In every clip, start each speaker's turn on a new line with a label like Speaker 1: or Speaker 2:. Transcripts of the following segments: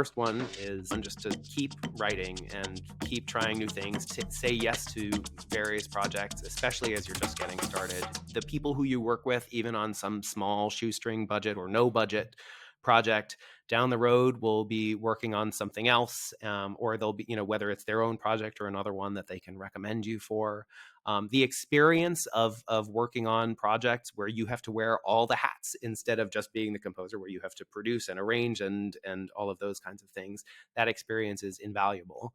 Speaker 1: First one is just to keep writing and keep trying new things, to say yes to various projects, especially as you're just getting started. The people who you work with, even on some small shoestring budget or no budget project, down the road will be working on something else, or they'll be, whether it's their own project or another one that they can recommend you for. The experience of working on projects where you have to wear all the hats instead of just being the composer, where you have to produce and arrange and all of those kinds of things, that experience is invaluable.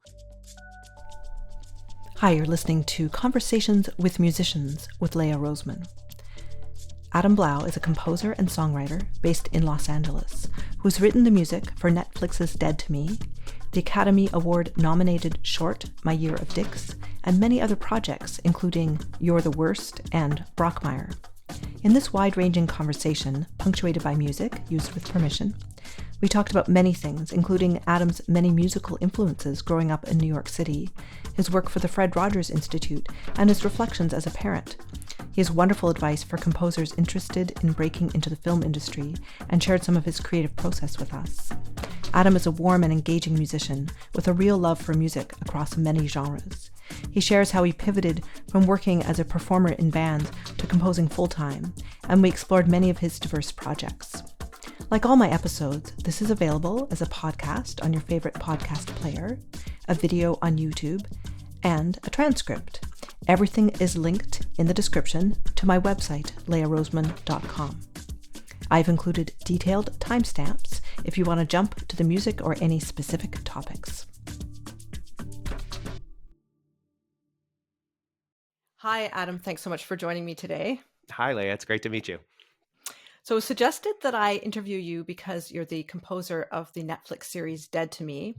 Speaker 2: Hi, you're listening to Conversations with Musicians with Leah Roseman. Adam Blau is a composer and songwriter based in Los Angeles, who's written the music for Netflix's Dead to Me, the Academy Award-nominated short My Year of Dicks, and many other projects, including You're the Worst and Brockmire. In this wide-ranging conversation, punctuated by music used with permission, we talked about many things, including Adam's many musical influences growing up in New York City, his work for the Fred Rogers Institute, and his reflections as a parent. He has wonderful advice for composers interested in breaking into the film industry and shared some of his creative process with us. Adam is a warm and engaging musician with a real love for music across many genres. He shares how he pivoted from working as a performer in bands to composing full-time, and we explored many of his diverse projects. Like all my episodes, this is available as a podcast on your favorite podcast player, a video on YouTube, and a transcript. Everything is linked in the description to my website, leahroseman.com. I've included detailed timestamps if you want to jump to the music or any specific topics. Hi, Adam. Thanks so much for joining me today.
Speaker 1: Hi, Leah. It's great to meet you.
Speaker 2: So it was suggested that I interview you because you're the composer of the Netflix series Dead to Me.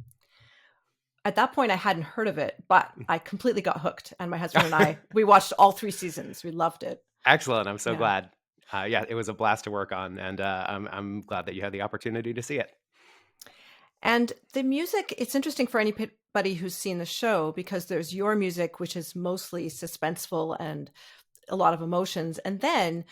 Speaker 2: At that point, I hadn't heard of it, but I completely got hooked. And my husband and I, we watched all 3 seasons. We loved it.
Speaker 1: Excellent. I'm so glad. It was a blast to work on, and I'm glad that you had the opportunity to see it.
Speaker 2: And the music, it's interesting for anybody who's seen the show, because there's your music, which is mostly suspenseful and a lot of emotions. And then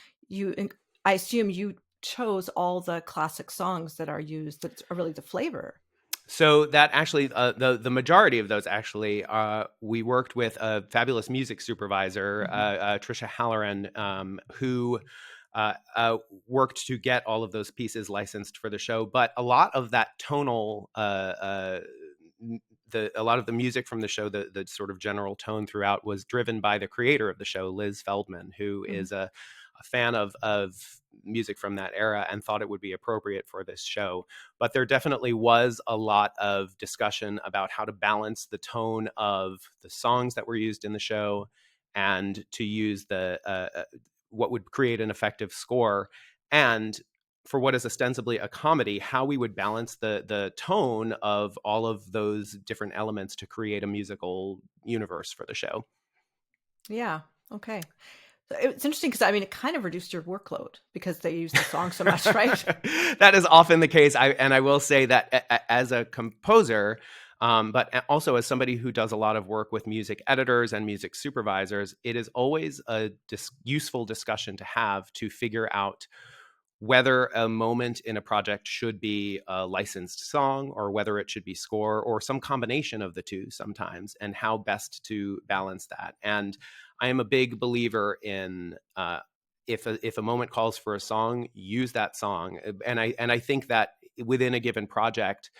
Speaker 2: I assume you chose all the classic songs that are used, that are really the flavor.
Speaker 1: So that actually, the majority of those actually, we worked with a fabulous music supervisor, Trisha Halloran, who worked to get all of those pieces licensed for the show. But a lot of that tonal, a lot of the music from the show, the sort of general tone throughout, was driven by the creator of the show, Liz Feldman, who is a fan of music from that era and thought it would be appropriate for this show. But there definitely was a lot of discussion about how to balance the tone of the songs that were used in the show and to use the what would create an effective score, and for what is ostensibly a comedy, how we would balance the tone of all of those different elements to create a musical universe for the show.
Speaker 2: Yeah. Okay. It's interesting because, it kind of reduced your workload because they use the song so much, right?
Speaker 1: That is often the case. I will say that as a composer, but also as somebody who does a lot of work with music editors and music supervisors, it is always a useful discussion to have to figure out whether a moment in a project should be a licensed song or whether it should be score or some combination of the two sometimes, and how best to balance that. And I am a big believer in if a moment calls for a song, use that song. And I think that within a given project,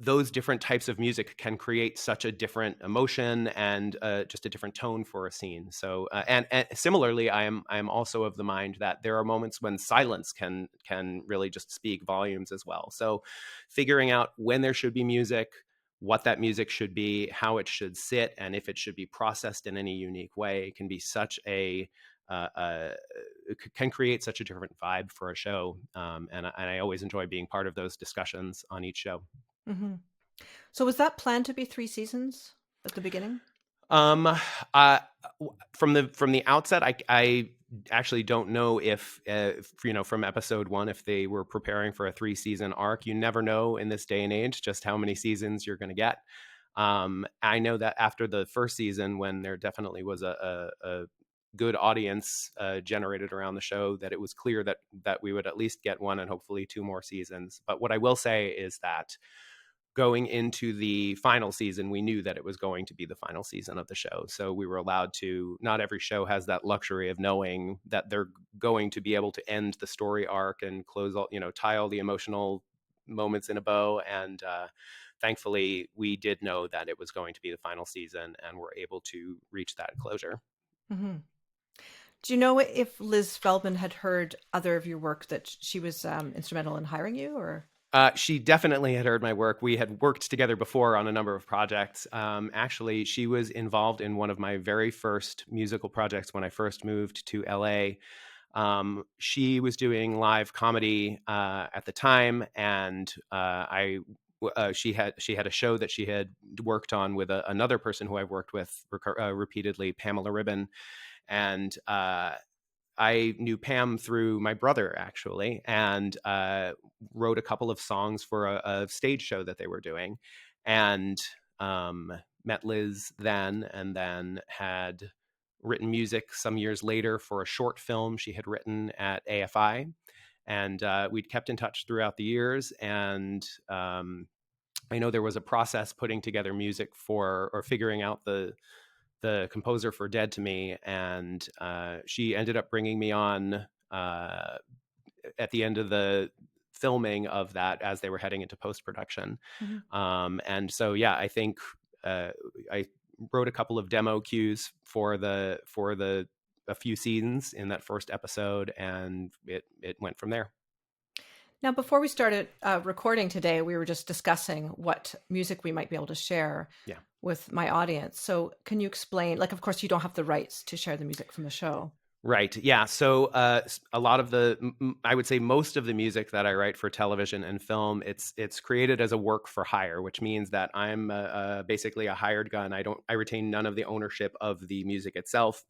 Speaker 1: those different types of music can create such a different emotion and just a different tone for a scene. So, and similarly, I am also of the mind that there are moments when silence can really just speak volumes as well. So, figuring out when there should be music, what that music should be, how it should sit, and if it should be processed in any unique way can be such can create such a different vibe for a show. And I always enjoy being part of those discussions on each show.
Speaker 2: Mm-hmm. So was that planned to be 3 seasons at the beginning?
Speaker 1: From the outset, I actually don't know if from episode 1, if they were preparing for a 3-season arc. You never know in this day and age just how many seasons you're going to get. I know that after the first season, when there definitely was a good audience generated around the show, that it was clear that we would at least get one and hopefully two more seasons. But what I will say is that going into the final season, we knew that it was going to be the final season of the show. So we were allowed to, not every show has that luxury of knowing that they're going to be able to end the story arc and close all, tie all the emotional moments in a bow. And thankfully, we did know that it was going to be the final season and were able to reach that closure.
Speaker 2: Mm-hmm. Do you know if Liz Feldman had heard other of your work, that she was instrumental in hiring you, or?
Speaker 1: She definitely had heard my work. We had worked together before on a number of projects. Actually, she was involved in one of my very first musical projects when I first moved to LA. She was doing live comedy at the time, and she had a show that she had worked on with another person who I've worked with repeatedly, Pamela Ribon, and I knew Pam through my brother, actually, and wrote a couple of songs for a stage show that they were doing, and met Liz then, and then had written music some years later for a short film she had written at AFI. And we'd kept in touch throughout the years. And I know there was a process putting together music or figuring out the composer for Dead to Me, and she ended up bringing me on at the end of the filming of that as they were heading into post-production. Mm-hmm. And so, yeah, I think I wrote a couple of demo cues for a few scenes in that first episode, and it went from there.
Speaker 2: Now, before we started recording today, we were just discussing what music we might be able to share with my audience. So can you explain, of course, you don't have the rights to share the music from the show.
Speaker 1: Right. Yeah. So a lot of I would say most of the music that I write for television and film, it's created as a work for hire, which means that I'm basically a hired gun. I retain none of the ownership of the music itself.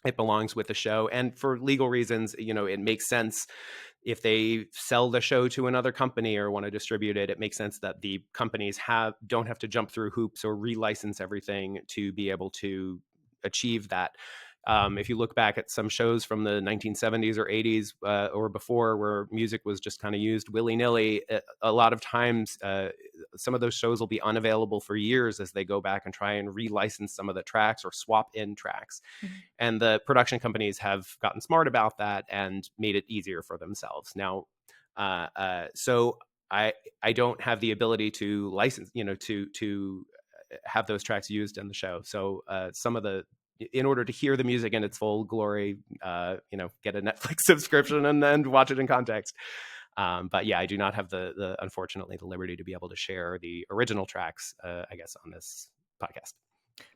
Speaker 1: It belongs with the show. And for legal reasons, it makes sense. If they sell the show to another company or want to distribute it, it makes sense that the companies don't have to jump through hoops or relicense everything to be able to achieve that. If you look back at some shows from the 1970s or 80s or before, where music was just kind of used willy-nilly, a lot of times some of those shows will be unavailable for years as they go back and try and relicense some of the tracks or swap in tracks. Mm-hmm. And the production companies have gotten smart about that and made it easier for themselves. Now, so I don't have the ability to license, to have those tracks used in the show. So in order to hear the music in its full glory, get a Netflix subscription and then watch it in context. But yeah, I do not have unfortunately, the liberty to be able to share the original tracks, I guess, on this podcast.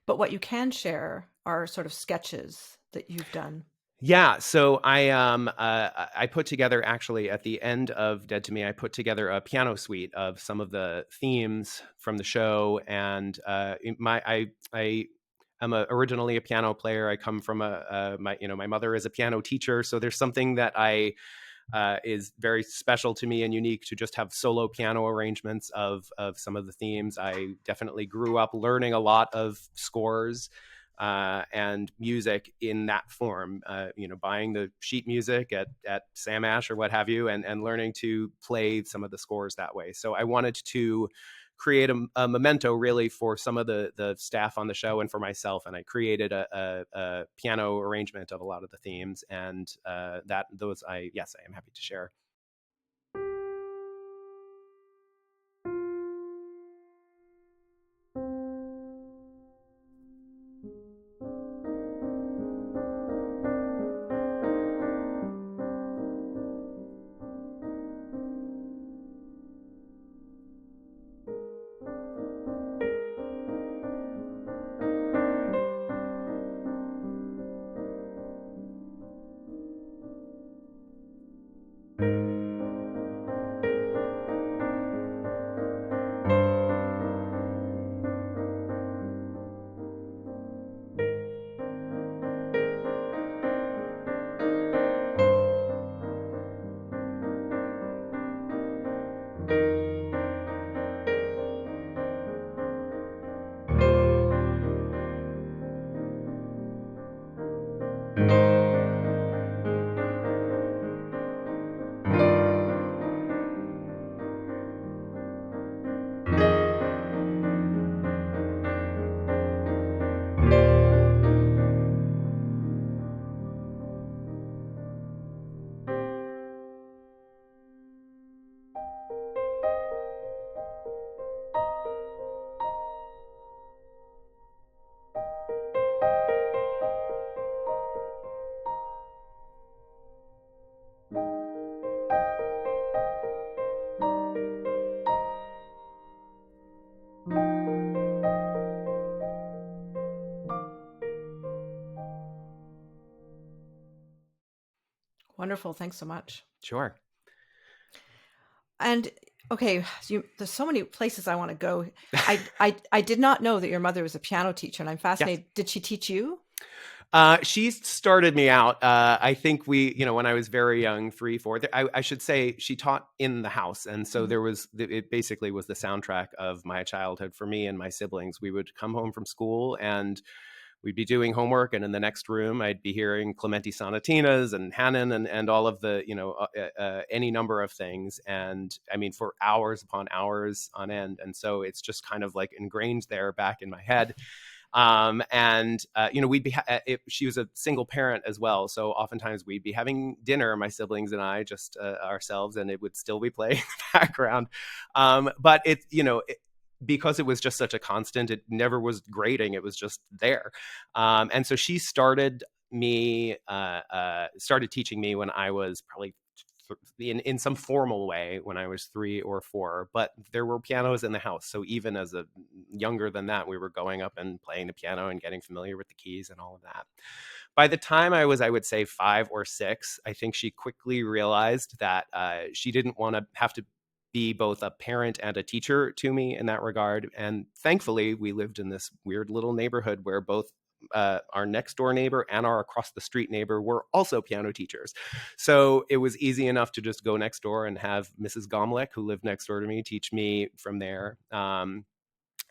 Speaker 2: But what you can share are sort of sketches that you've done.
Speaker 1: Yeah, so I put together, actually, at the end of Dead to Me, I put together a piano suite of some of the themes from the show, and I'm originally a piano player. I come from my mother is a piano teacher, so there's something that is very special to me and unique to just have solo piano arrangements of some of the themes. I definitely grew up learning a lot of scores and music in that form, buying the sheet music at Sam Ash or what have you, and learning to play some of the scores that way. So I wanted to create a memento, really, for some of the staff on the show and for myself. And I created a piano arrangement of a lot of the themes, and I am happy to share.
Speaker 2: Wonderful. Thanks so much.
Speaker 1: Sure.
Speaker 2: And okay, there's so many places I want to go. I did not know that your mother was a piano teacher, and I'm
Speaker 1: Yes.
Speaker 2: fascinated. Did she teach you?
Speaker 1: She started me out. I think when I was very young, 3, 4, I should say she taught in the house. And so it basically was the soundtrack of my childhood for me and my siblings. We would come home from school and we'd be doing homework. And in the next room, I'd be hearing Clementi sonatinas and Hanon and all of the, any number of things. And I mean, for hours upon hours on end. And so it's just kind of like ingrained there back in my head. We'd be, she was a single parent as well. So oftentimes we'd be having dinner, my siblings and I, just ourselves, and it would still be playing in the background. But because it was just such a constant, it never was grating. It was just there. And so she started teaching me when I was probably in some formal way when I was 3 or 4, but there were pianos in the house. So even as a younger than that, we were going up and playing the piano and getting familiar with the keys and all of that. By the time I would say 5 or 6, I think she quickly realized that she didn't want to have to be both a parent and a teacher to me in that regard. And thankfully, we lived in this weird little neighborhood where both our next door neighbor and our across the street neighbor were also piano teachers. So it was easy enough to just go next door and have Mrs. Gomlick, who lived next door to me, teach me from there. And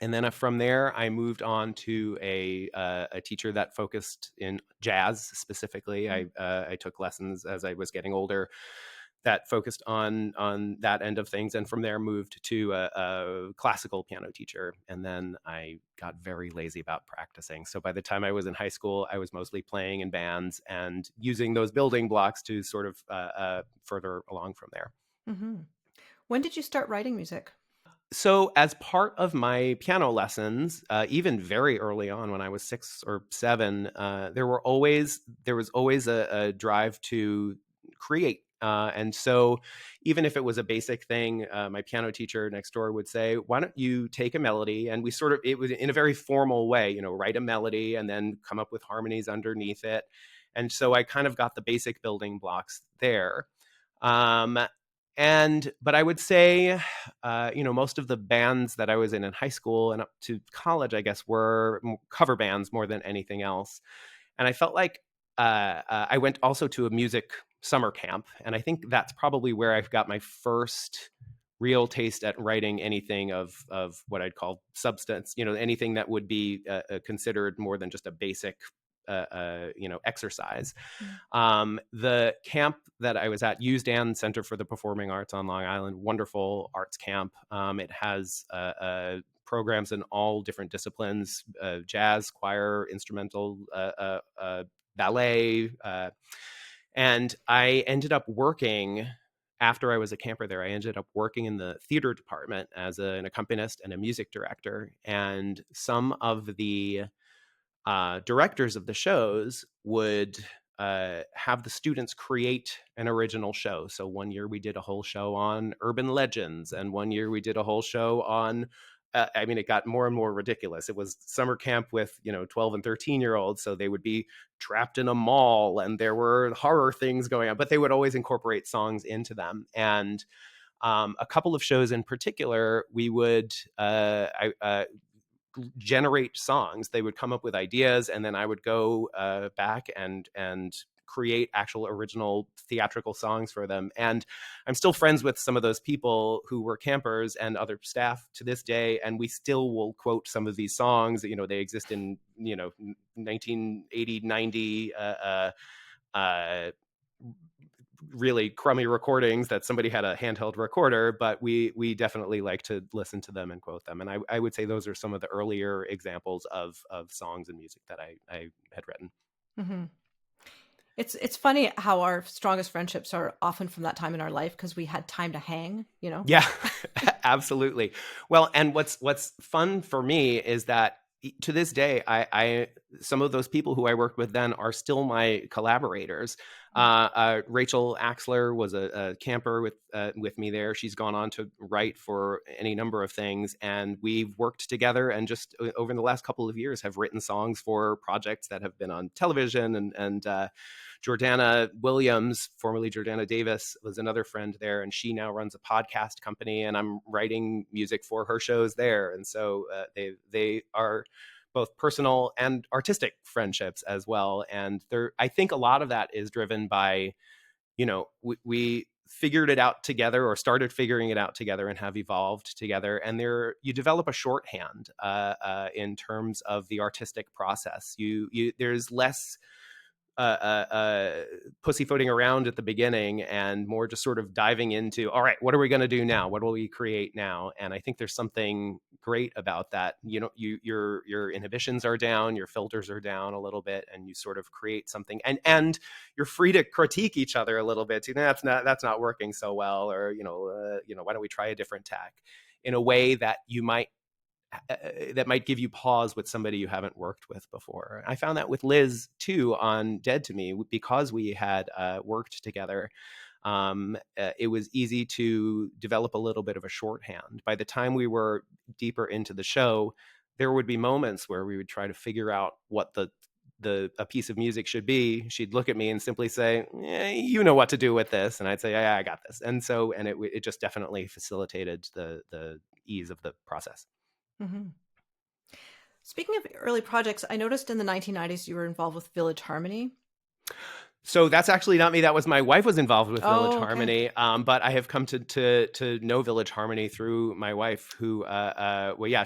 Speaker 1: then from there, I moved on to a teacher that focused in jazz specifically. I took lessons as I was getting older that focused on that end of things, and from there moved to a classical piano teacher. And then I got very lazy about practicing. So by the time I was in high school, I was mostly playing in bands and using those building blocks to sort of further along from there.
Speaker 2: Mm-hmm. When did you start writing music?
Speaker 1: So as part of my piano lessons, even very early on when I was 6 or 7, there was always a drive to create. And so even if it was a basic thing, my piano teacher next door would say, why don't you take a melody? And it was in a very formal way, write a melody and then come up with harmonies underneath it. And so I kind of got the basic building blocks there. But I would say, most of the bands that I was in high school and up to college, I guess, were cover bands more than anything else. And I felt like I went also to a music summer camp. And I think that's probably where I've got my first real taste at writing anything of what I'd call substance, anything that would be considered more than just a basic exercise. The camp that I was at, USDAN Center for the Performing Arts on Long Island, wonderful arts camp. It has programs in all different disciplines, jazz, choir, instrumental, ballet. And I ended up working, after I was a camper there, I ended up working in the theater department as an accompanist and a music director. And some of the directors of the shows would have the students create an original show. So one year we did a whole show on urban legends, and one year we did a whole show on it got more and more ridiculous. It was summer camp with 12 and 13-year-olds, so they would be trapped in a mall and there were horror things going on, but they would always incorporate songs into them. And a couple of shows in particular, we would generate songs. They would come up with ideas, and then I would go back and create actual original theatrical songs for them. And I'm still friends with some of those people who were campers and other staff to this day, and we still will quote some of these songs. They exist in 1980, 90 really crummy recordings that somebody had a handheld recorder, but we definitely like to listen to them and quote them. And I would say those are some of the earlier examples of songs and music that I had written.
Speaker 2: Mm-hmm. It's funny how our strongest friendships are often from that time in our life because we had time to hang,
Speaker 1: Yeah, absolutely. Well, and what's fun for me is that to this day, I some of those people who I worked with then are still my collaborators. Rachel Axler was a camper with me there. She's gone on to write for any number of things, and we've worked together and just over the last couple of years have written songs for projects that have been on television and Jordana Williams, formerly Jordana Davis, was another friend there, and she now runs a podcast company, and I'm writing music for her shows there. And so they are both personal and artistic friendships as well. And I think a lot of that is driven by, we figured it out together, or started figuring it out together, and have evolved together. And you develop a shorthand in terms of the artistic process. There's less pussyfooting around at the beginning, and more just sort of diving into, all right, what are we going to do now? What will we create now? And I think there's something great about that. Your inhibitions are down, your filters are down a little bit, and you sort of create something, and you're free to critique each other a little bit. That's not working so well, or why don't we try a different tack, in a way that that might give you pause with somebody you haven't worked with before. I found that with Liz too on Dead to Me, because we had worked together. It was easy to develop a little bit of a shorthand. By the time we were deeper into the show, there would be moments where we would try to figure out what a piece of music should be. She'd look at me and simply say, you know what to do with this. And I'd say, yeah, I got this. And so, it just definitely facilitated the ease of the process.
Speaker 2: Mm-hmm. Speaking of early projects, I noticed in the 1990s you were involved with Village Harmony.
Speaker 1: So that's actually not me. That was my wife was involved with Village
Speaker 2: okay.
Speaker 1: Harmony. But I have come to know Village Harmony through my wife, who,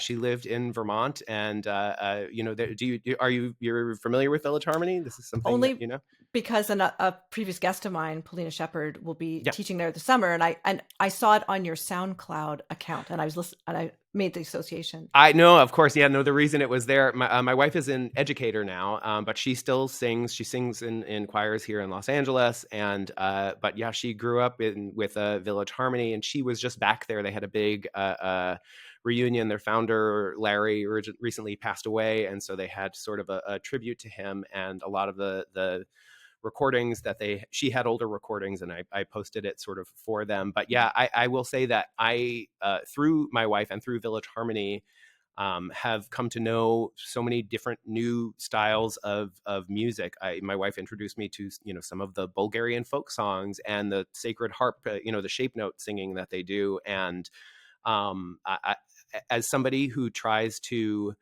Speaker 1: she lived in Vermont, and you're familiar with Village Harmony? This is something
Speaker 2: only
Speaker 1: that, you know?
Speaker 2: Because a previous guest of mine, Paulina Shepard, will be teaching there this summer, and I saw it on your SoundCloud account, and I made the association.
Speaker 1: I know, of course. Yeah, no, the reason it was there, my wife is an educator now, but she still sings. She sings in choirs here in Los Angeles. And, but yeah, she grew up with Village Harmony, and she was just back there. They had a big reunion. Their founder, Larry, recently passed away. And so they had sort of a tribute to him, and a lot of the recordings that she had older recordings, and I posted it sort of for them. But yeah, I will say that I through my wife and through Village Harmony have come to know so many different new styles of music. My wife introduced me to some of the Bulgarian folk songs and the sacred harp, the shape note singing that they do. And as somebody who tries to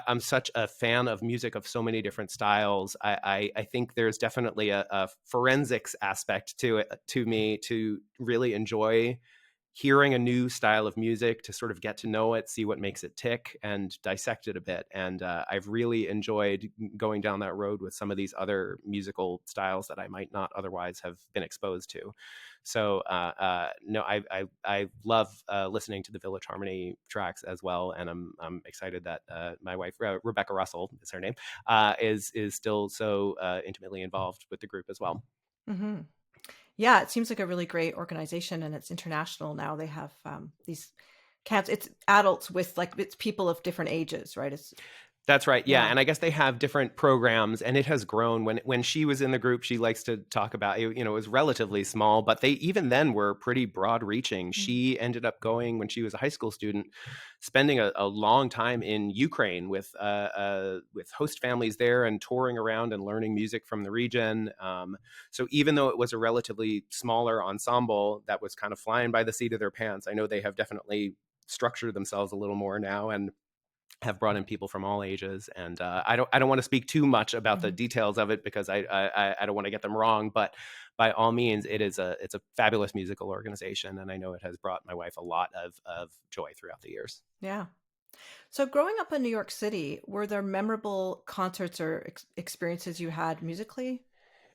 Speaker 1: I'm such a fan of music of so many different styles. I think there's definitely a forensics aspect to me, to really enjoy hearing a new style of music, to sort of get to know it, see what makes it tick, and dissect it a bit. And I've really enjoyed going down that road with some of these other musical styles that I might not otherwise have been exposed to. So no, I love listening to the Village Harmony tracks as well, and I'm excited that my wife Rebecca Russell is her name, is still so intimately involved with the group as well.
Speaker 2: Mm-hmm. Yeah, it seems like a really great organization, and it's international now. They have these camps. It's adults with it's people of different ages, right?
Speaker 1: That's right. Yeah. And I guess they have different programs, and it has grown. When she was in the group, she likes to talk about, it was relatively small, but they even then were pretty broad reaching. Mm-hmm. She ended up going, when she was a high school student, spending a long time in Ukraine with host families there, and touring around and learning music from the region. So even though it was a relatively smaller ensemble that was kind of flying by the seat of their pants, I know they have definitely structured themselves a little more now, and have brought in people from all ages. And I don't want to speak too much about mm-hmm. the details of it, because I don't want to get them wrong, but by all means, it's a fabulous musical organization. And I know it has brought my wife a lot of joy throughout the years.
Speaker 2: Yeah. So growing up in New York City, were there memorable concerts or experiences you had musically?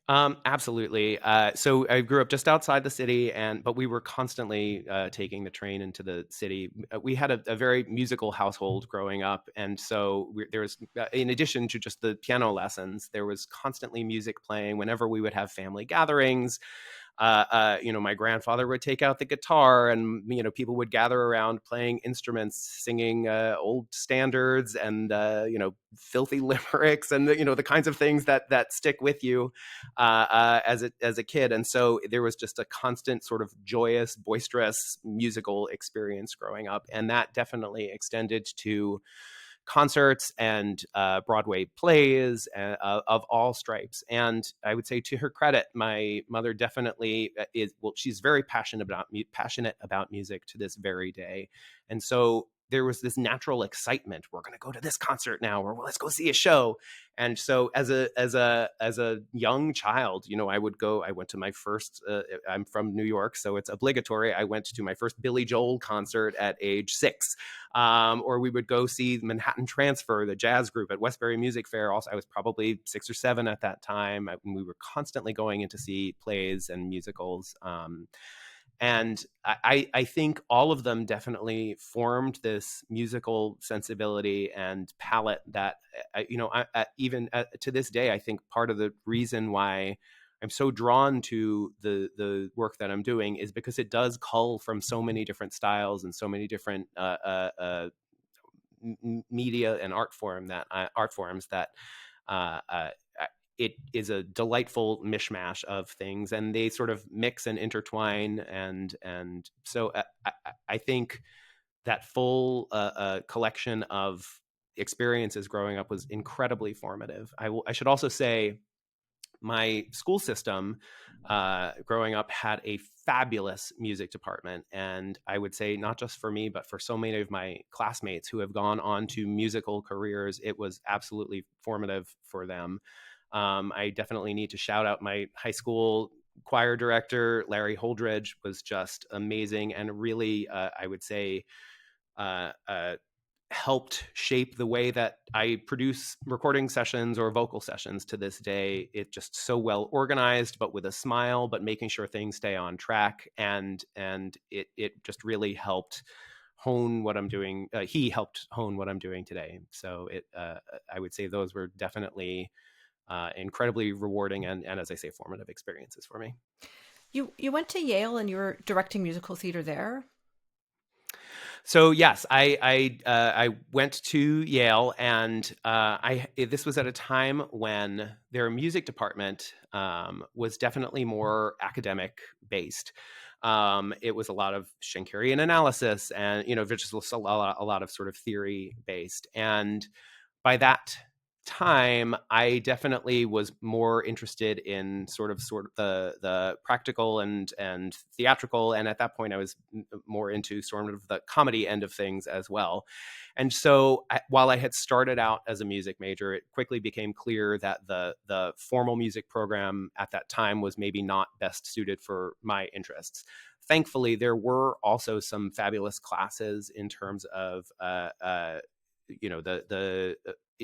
Speaker 1: Absolutely. So I grew up just outside the city, but we were constantly taking the train into the city. We had a very musical household growing up, and so there was, in addition to just the piano lessons, there was constantly music playing whenever we would have family gatherings. My grandfather would take out the guitar, and people would gather around playing instruments, singing old standards and filthy limericks, and the kinds of things that stick with you as a kid. And so there was just a constant sort of joyous, boisterous musical experience growing up, and that definitely extended to concerts and Broadway plays of all stripes. And I would say, to her credit, my mother definitely she's very passionate about music to this very day. And so there was this natural excitement. We're going to go to this concert now, or well, let's go see a show. And so as a young child, I would go. I went to my first. I'm from New York, so it's obligatory. I went to my first Billy Joel concert at age 6, or we would go see Manhattan Transfer, the jazz group, at Westbury Music Fair. Also, I was probably 6 or 7 at that time. We were constantly going in to see plays and musicals. And I think all of them definitely formed this musical sensibility and palette that, even to this day, I think part of the reason why I'm so drawn to the work that I'm doing is because it does cull from so many different styles and so many different media and art forms that it is a delightful mishmash of things, and they sort of mix and intertwine. And so I think that full collection of experiences growing up was incredibly formative. I should also say my school system growing up had a fabulous music department. And I would say not just for me, but for so many of my classmates who have gone on to musical careers, it was absolutely formative for them. I definitely need to shout out my high school choir director. Larry Holdridge was just amazing, and really, I would say, helped shape the way that I produce recording sessions or vocal sessions to this day. It's just so well organized, but with a smile, but making sure things stay on track. And it just really helped hone what I'm doing. He helped hone what I'm doing today. So I would say those were definitely incredibly rewarding and, as I say, formative experiences for me.
Speaker 2: You went to Yale and you were directing musical theater there?
Speaker 1: So yes, I went to Yale, and this was at a time when their music department was definitely more academic based. It was a lot of Schenkerian analysis, and just a lot of sort of theory based. And by that time, I definitely was more interested in sort of the practical and theatrical, and at that point I was more into sort of the comedy end of things as well. And so while I had started out as a music major, it quickly became clear that the formal music program at that time was maybe not best suited for my interests. Thankfully, there were also some fabulous classes in terms of the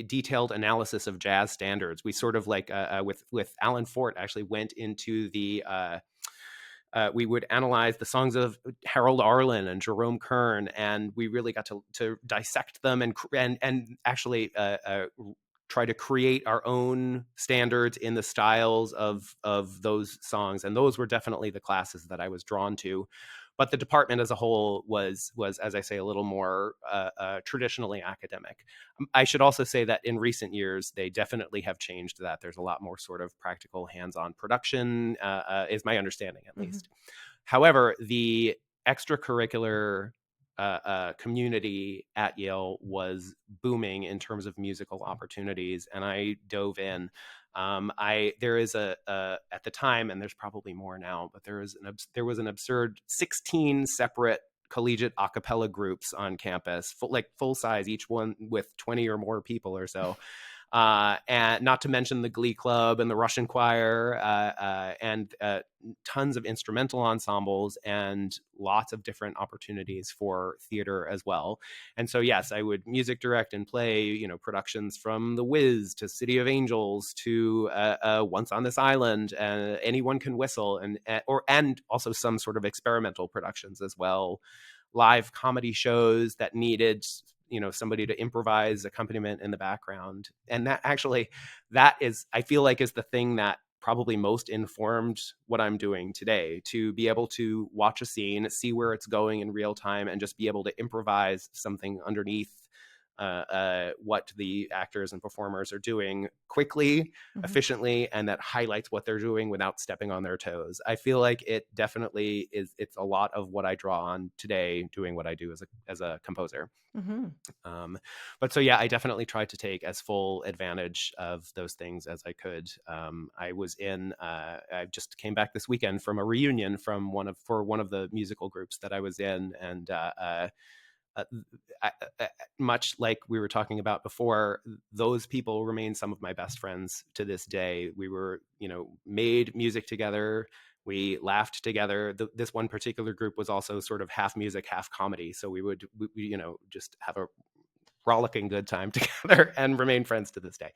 Speaker 1: detailed analysis of jazz standards. We sort of with Alan Fort actually went into the we would analyze the songs of Harold Arlen and Jerome Kern, and we really got to dissect them and actually try to create our own standards in the styles of those songs. And those were definitely the classes that I was drawn to. But the department as a whole was, as I say, a little more traditionally academic. I should also say that in recent years, they definitely have changed that. There's a lot more sort of practical hands-on production, is my understanding at least. However, the extracurricular community at Yale was booming in terms of musical opportunities, and I dove in. There is at the time, and there's probably more now, but there was an absurd 16 separate collegiate a cappella groups on campus, full size, each one with 20 or more people or so. And not to mention the Glee Club and the Russian Choir, and tons of instrumental ensembles and lots of different opportunities for theater as well. And so, yes, I would music direct and play, productions from The Wiz to City of Angels to Once on This Island, Anyone Can Whistle, and also some sort of experimental productions as well. Live comedy shows that needed somebody to improvise accompaniment in the background. And that is, I feel like, is the thing that probably most informed what I'm doing today, to be able to watch a scene, see where it's going in real time, and just be able to improvise something underneath what the actors and performers are doing quickly, efficiently, and that highlights what they're doing without stepping on their toes. I feel like it definitely is. It's a lot of what I draw on today, doing what I do as a composer. But so, yeah, I definitely tried to take as full advantage of those things as I could. I just came back this weekend from a reunion from one of the musical groups that I was in. And uh, much like we were talking about before, those people remain some of my best friends to this day. We were, made music together. We laughed together. This one particular group was also sort of half music, half comedy. So we would, just have a rollicking good time together and remain friends to this day.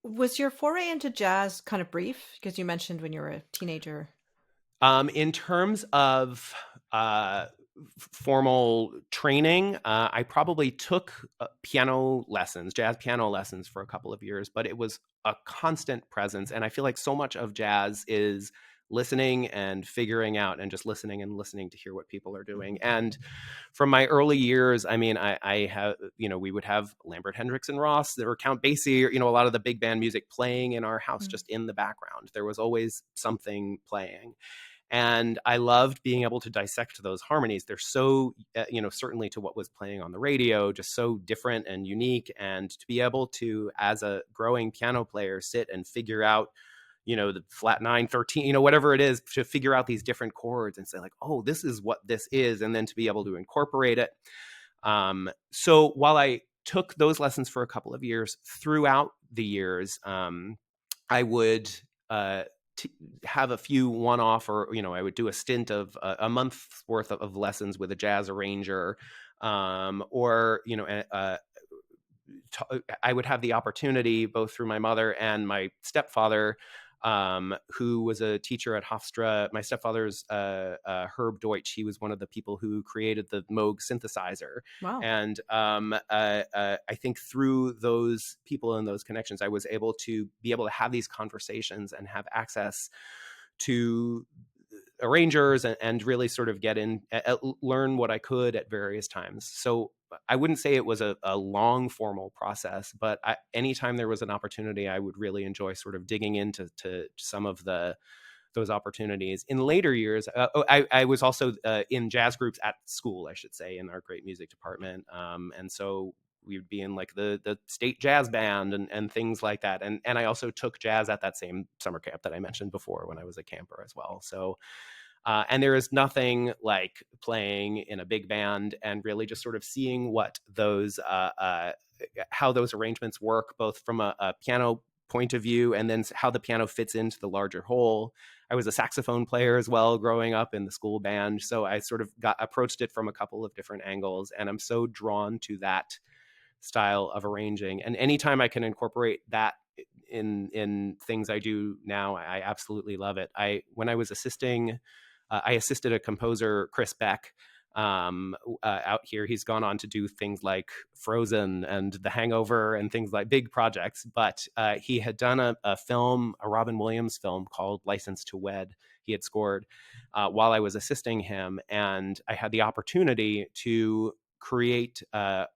Speaker 2: Was your foray into jazz kind of brief? Because you mentioned when you were a teenager.
Speaker 1: In terms of formal training, I probably took jazz piano lessons for a couple of years, but it was a constant presence. And I feel like so much of jazz is listening and figuring out and just listening and listening to hear what people are doing. And from my early years, I mean, I have, we would have Lambert, Hendricks, and Ross, there were Count Basie, a lot of the big band music playing in our house, just in the background. There was always something playing. And I loved being able to dissect those harmonies. They're so, certainly to what was playing on the radio, just so different and unique. And to be able to, as a growing piano player, sit and figure out, the flat 9, 13, whatever it is, to figure out these different chords and say like, oh, this is what this is. And then to be able to incorporate it. So while I took those lessons for a couple of years, throughout the years, I would have a few one-off, or I would do a stint of a month's worth of lessons with a jazz arranger, or I would have the opportunity, both through my mother and my stepfather, who was a teacher at Hofstra. My stepfather's Herb Deutsch. He was one of the people who created the Moog synthesizer.
Speaker 2: Wow.
Speaker 1: And I think through those people and those connections, I was able to have these conversations and have access to arrangers and really sort of get in, learn what I could at various times. So I wouldn't say it was a long formal process, but anytime there was an opportunity, I would really enjoy sort of digging into some of those opportunities. In later years, I was also in jazz groups at school, I should say, in our great music department. And so we would be in like the state jazz band and things like that. And I also took jazz at that same summer camp that I mentioned before when I was a camper as well. So and there is nothing like playing in a big band and really just sort of seeing what those how those arrangements work, both from a piano point of view and then how the piano fits into the larger whole. I was a saxophone player as well growing up in the school band, so I sort of approached it from a couple of different angles, and I'm so drawn to that style of arranging. And anytime I can incorporate that in things I do now, I absolutely love it. When I was assisting, I assisted a composer, Chris Beck, out here. He's gone on to do things like Frozen and The Hangover and things like big projects. But he had done a film, a Robin Williams film called License to Wed. He had scored while I was assisting him. And I had the opportunity to create a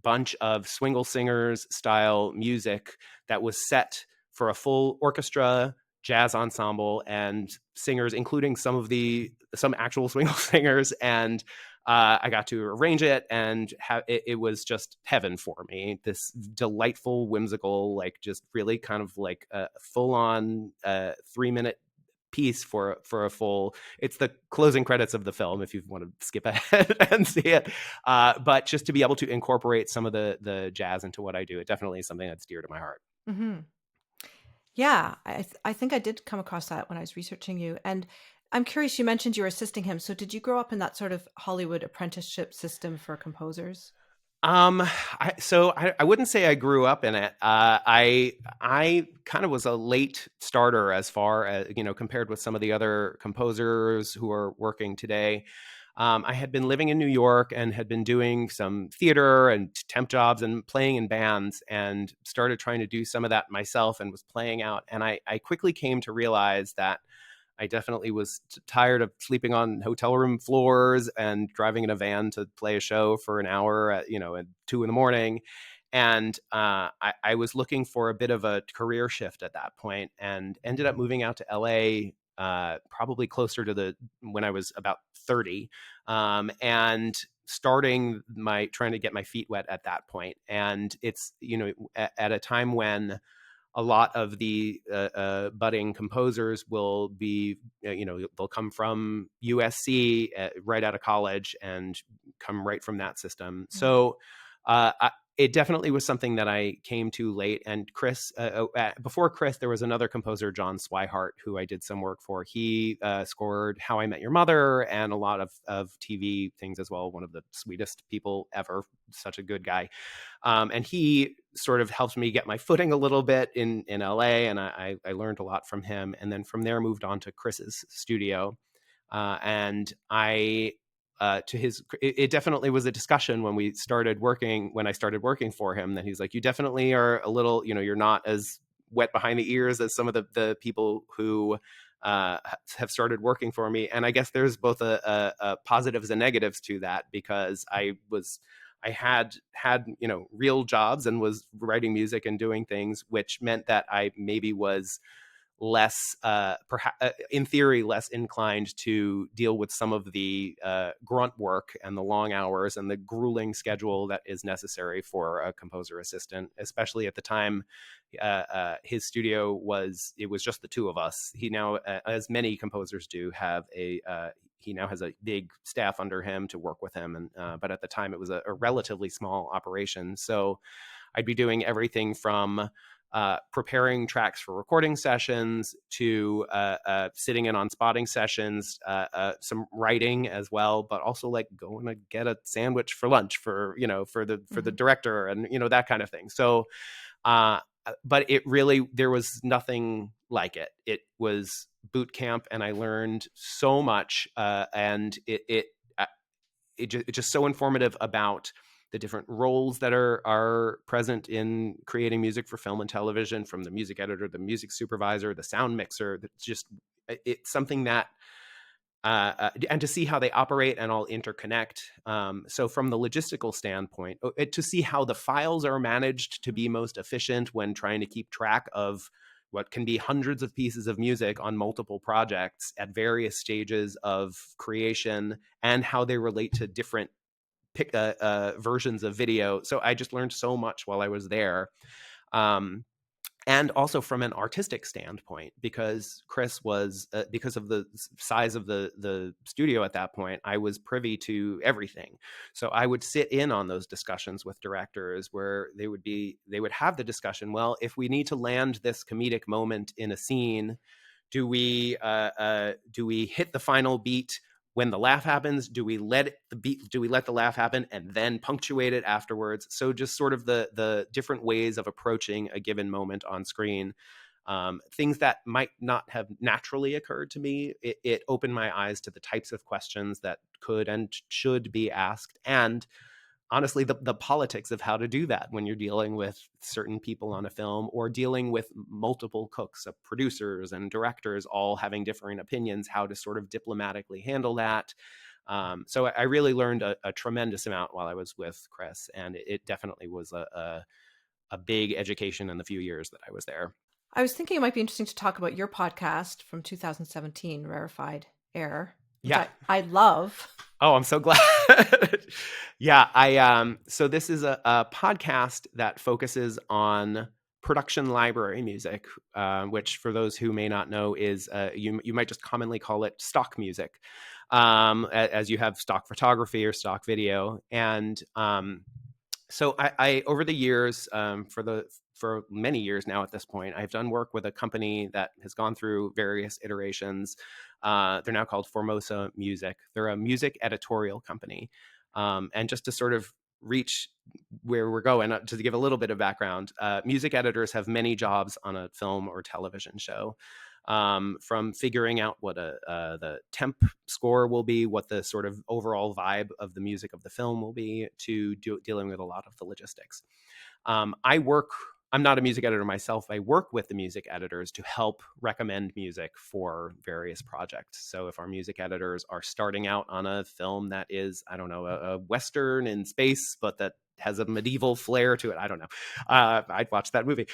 Speaker 1: bunch of Swingle Singers style music that was set for a full orchestra, jazz ensemble, and singers, including some actual Swingle singers. And I got to arrange it, and it was just heaven for me. This delightful, whimsical, like just really kind of like a full-on 3-minute piece for a full. It's the closing credits of the film if you want to skip ahead and see it. But just to be able to incorporate some of the jazz into what I do, it definitely is something that's dear to my heart.
Speaker 2: Mm-hmm. Yeah, I think I did come across that when I was researching you. And I'm curious, you mentioned you were assisting him. So did you grow up in that sort of Hollywood apprenticeship system for composers?
Speaker 1: I wouldn't say I grew up in it. I kind of was a late starter as far as, compared with some of the other composers who are working today. I had been living in New York and had been doing some theater and temp jobs and playing in bands, and started trying to do some of that myself and was playing out. And I quickly came to realize that I definitely was tired of sleeping on hotel room floors and driving in a van to play a show for an hour at, at 2 a.m. And I was looking for a bit of a career shift at that point, and ended up moving out to LA probably closer to when I was about 30, and trying to get my feet wet at that point. And it's, at a time when a lot of the budding composers will be, they'll come from USC right out of college and come right from that system. So it definitely was something that I came to late. And Chris, before Chris, there was another composer, John Swihart, who I did some work for. He scored How I Met Your Mother and a lot of TV things as well. One of the sweetest people ever. Such a good guy. And he sort of helped me get my footing a little bit in LA, and I learned a lot from him. And then from there moved on to Chris's studio. And it definitely was a discussion when I started working for him, that he's like, you definitely are a little, you're not as wet behind the ears as some of the people who have started working for me. And I guess there's both a positives and negatives to that, because I had real jobs and was writing music and doing things, which meant that I maybe was less, in theory, less inclined to deal with some of the grunt work and the long hours and the grueling schedule that is necessary for a composer assistant, especially at the time. His studio was just the two of us. He now, as many composers do, he now has a big staff under him to work with him. And but at the time, it was a relatively small operation. So I'd be doing everything from preparing tracks for recording sessions to sitting in on spotting sessions, some writing as well, but also like going to get a sandwich for lunch for the director, and that kind of thing. So but there was nothing like it. It was boot camp, and I learned so much, and it's just so informative about the different roles that are present in creating music for film and television, from the music editor, the music supervisor, the sound mixer. It's something that, and to see how they operate and all interconnect. So from the logistical standpoint, to see how the files are managed to be most efficient when trying to keep track of what can be hundreds of pieces of music on multiple projects at various stages of creation, and how they relate to different versions of video. So I just learned so much while I was there. And also from an artistic standpoint, because Chris was, because of the size of the studio at that point, I was privy to everything. So I would sit in on those discussions with directors, where they would have the discussion, well, if we need to land this comedic moment in a scene, do we hit the final beat when the laugh happens? Do we let the laugh happen and then punctuate it afterwards? So just sort of the different ways of approaching a given moment on screen, things that might not have naturally occurred to me. It opened my eyes to the types of questions that could and should be asked, and honestly, the politics of how to do that when you're dealing with certain people on a film, or dealing with multiple cooks, producers and directors, all having differing opinions, how to sort of diplomatically handle that. So I really learned a tremendous amount while I was with Chris, and it definitely was a big education in the few years that I was there.
Speaker 2: I was thinking it might be interesting to talk about your podcast from 2017, Rarified Air, which I love.
Speaker 1: Oh, I'm so glad. Yeah, so this is a podcast that focuses on production library music, which, for those who may not know, is you might just commonly call it stock music, as you have stock photography or stock video. And so I over the years, for many years now at this point, I've done work with a company that has gone through various iterations. They're now called Formosa Music. They're a music editorial company. And just to sort of reach where we're going, to give a little bit of background, music editors have many jobs on a film or television show. From figuring out what the temp score will be, what the sort of overall vibe of the music of the film will be, to dealing with a lot of the logistics. I work I'm not a music editor myself. I work with the music editors to help recommend music for various projects. So if our music editors are starting out on a film that is, I don't know, a Western in space, but that has a medieval flair to it, I don't know. I'd watch that movie.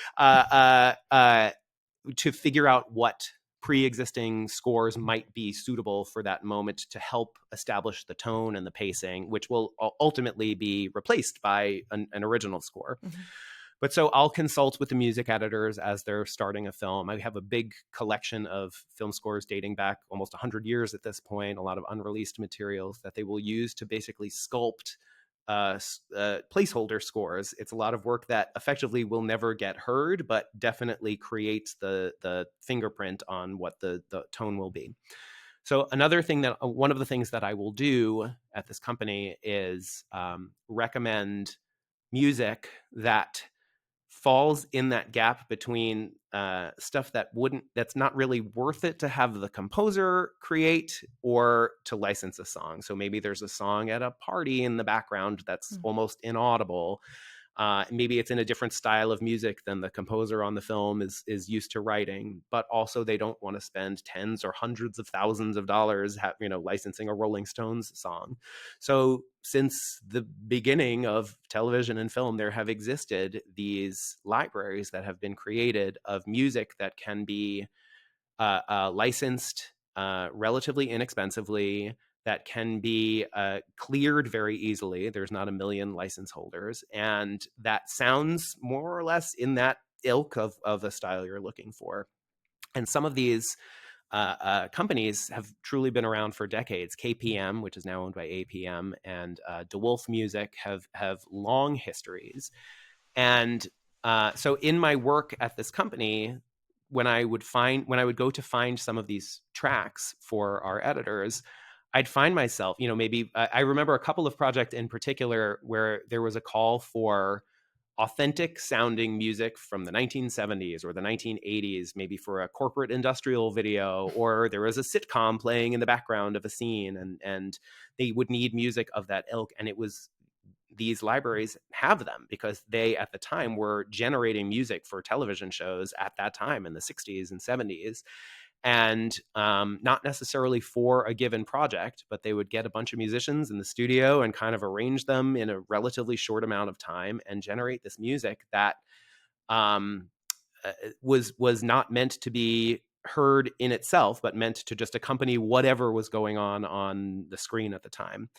Speaker 1: To figure out what pre-existing scores might be suitable for that moment to help establish the tone and the pacing, which will ultimately be replaced by an original score. Mm-hmm. But so I'll consult with the music editors as they're starting a film. I have a big collection of film scores dating back almost 100 years at this point, a lot of unreleased materials that they will use to basically sculpt placeholder scores. It's a lot of work that effectively will never get heard, but definitely creates the fingerprint on what the tone will be. So another thing that one of the things that I will do at this company is recommend music that falls in that gap between stuff that's not really worth it to have the composer create or to license a song. So maybe there's a song at a party in the background that's almost inaudible. Maybe it's in a different style of music than the composer on the film is used to writing, but also they don't want to spend tens or hundreds of thousands of dollars, licensing a Rolling Stones song. So since the beginning of television and film, there have existed these libraries that have been created of music that can be licensed relatively inexpensively, that can be cleared very easily. There's not a million license holders. And that sounds more or less in that ilk of a style you're looking for. And some of these companies have truly been around for decades. KPM, which is now owned by APM, and DeWolf Music have long histories. And so in my work at this company, when I would go to find some of these tracks for our editors, I'd find myself, maybe I remember a couple of projects in particular where there was a call for authentic sounding music from the 1970s or the 1980s, maybe for a corporate industrial video, or there was a sitcom playing in the background of a scene, and they would need music of that ilk. And it was, these libraries have them because they at the time were generating music for television shows at that time in the 60s and 70s. And not necessarily for a given project, but they would get a bunch of musicians in the studio and kind of arrange them in a relatively short amount of time and generate this music that was not meant to be heard in itself, but meant to just accompany whatever was going on the screen at the time.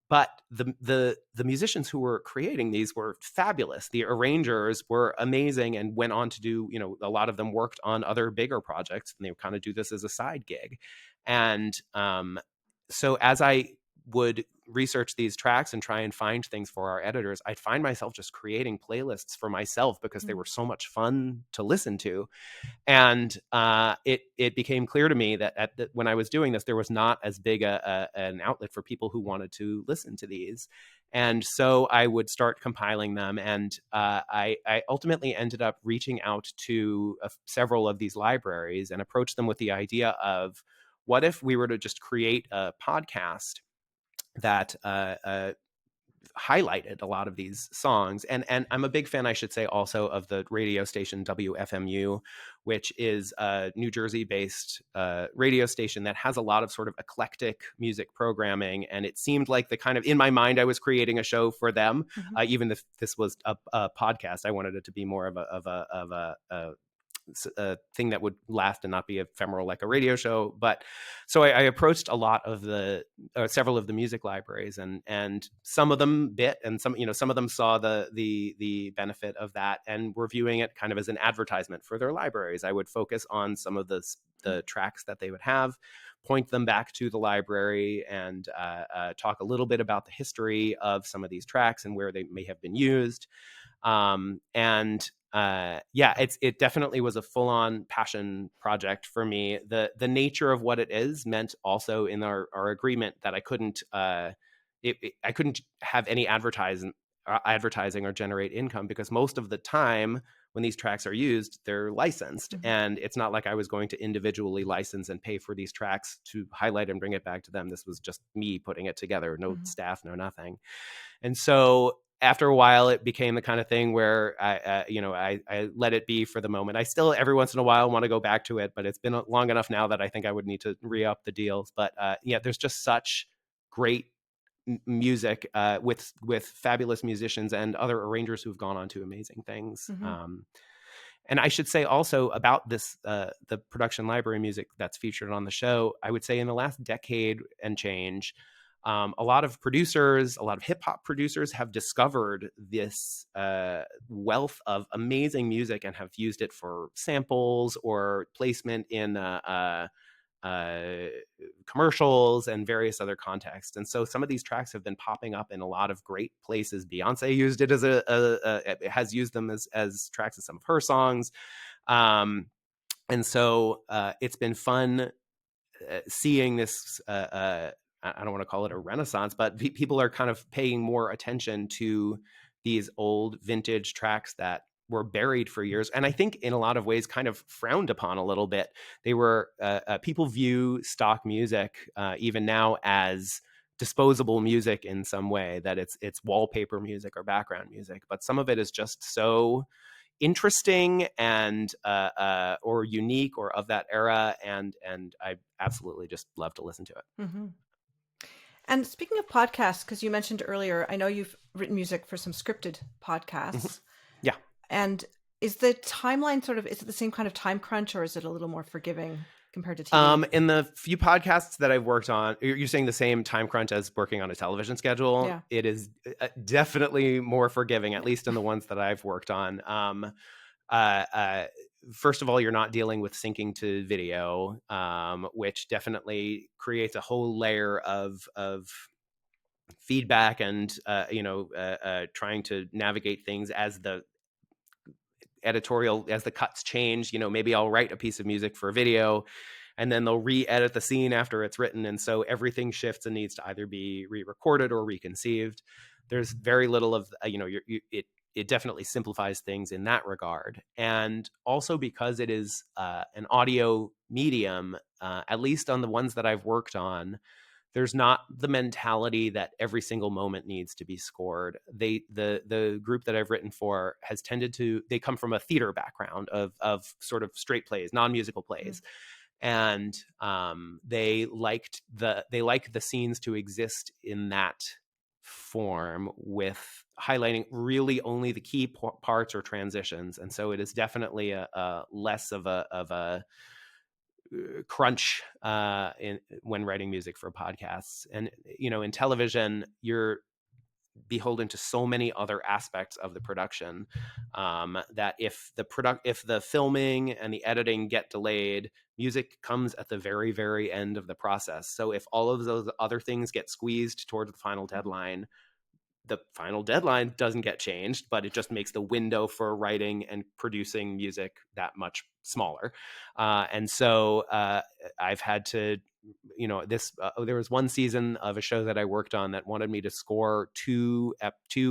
Speaker 1: But the musicians who were creating these were fabulous. The arrangers were amazing and went on to do, a lot of them worked on other bigger projects, and they would kind of do this as a side gig. And so as I would research these tracks and try and find things for our editors, I'd find myself just creating playlists for myself because they were so much fun to listen to. And it became clear to me that when I was doing this, there was not as big an outlet for people who wanted to listen to these. And so I would start compiling them. And I ultimately ended up reaching out to several of these libraries and approached them with the idea of, what if we were to just create a podcast that highlighted a lot of these songs. And I'm a big fan, I should say, also of the radio station WFMU, which is a New Jersey-based radio station that has a lot of sort of eclectic music programming. And it seemed like the kind of, in my mind, I was creating a show for them. Even if this was a podcast, I wanted it to be more of a thing that would last and not be ephemeral like a radio show. But so I approached a lot of several of the music libraries, and some of them bit, and some of them saw the benefit of that and were viewing it kind of as an advertisement for their libraries. I would focus on some of the tracks that they would have, point them back to the library, and talk a little bit about the history of some of these tracks and where they may have been used. It definitely was a full-on passion project for me. The nature of what it is meant also in our agreement that I couldn't have any advertising or generate income, because most of the time when these tracks are used, they're licensed. And it's not like I was going to individually license and pay for these tracks to highlight and bring it back to them. This was just me putting it together, no staff, no nothing. And so after a while, it became the kind of thing where I let it be for the moment. I still every once in a while want to go back to it, but it's been long enough now that I think I would need to re-up the deals. But there's just such great music with fabulous musicians and other arrangers who've gone on to amazing things. And I should say also about this, the production library music that's featured on the show, I would say in the last decade and change, a lot of producers, a lot of hip hop producers have discovered this wealth of amazing music and have used it for samples or placement in commercials and various other contexts. And so some of these tracks have been popping up in a lot of great places. Beyonce used it as has used them as tracks in some of her songs. And so it's been fun seeing this, I don't want to call it a renaissance, but people are kind of paying more attention to these old vintage tracks that were buried for years. And I think in a lot of ways kind of frowned upon a little bit. They were, people view stock music even now as disposable music in some way, that it's wallpaper music or background music, but some of it is just so interesting and or unique or of that era, and I absolutely just love to listen to it.
Speaker 2: And speaking of podcasts, because you mentioned earlier, I know you've written music for some scripted podcasts.
Speaker 1: Yeah.
Speaker 2: And is the timeline is it the same kind of time crunch, or is it a little more forgiving compared to TV?
Speaker 1: In the few podcasts that I've worked on, you're saying the same time crunch as working on a television schedule.
Speaker 2: Yeah.
Speaker 1: It is definitely more forgiving, at least in the ones that I've worked on. First of all, you're not dealing with syncing to video, which definitely creates a whole layer of feedback and trying to navigate things as the editorial, as the cuts change. Maybe I'll write a piece of music for a video and then they'll re-edit the scene after it's written, and so everything shifts and needs to either be re-recorded or reconceived. There's very little of it definitely simplifies things in that regard. And also because it is an audio medium, at least on the ones that I've worked on, there's not the mentality that every single moment needs to be scored. The group that I've written for has tended to, they come from a theater background of sort of straight plays, non-musical plays. And they like the scenes to exist in that form, with highlighting really only the key parts or transitions. And so it is definitely a less of a crunch when writing music for podcasts. And in television, you're beholden to so many other aspects of the production that if the filming and the editing get delayed, music comes at the very, very end of the process. So if all of those other things get squeezed towards the final deadline, the final deadline doesn't get changed, but it just makes the window for writing and producing music that much smaller. And so I've had to, there was one season of a show that I worked on that wanted me to score two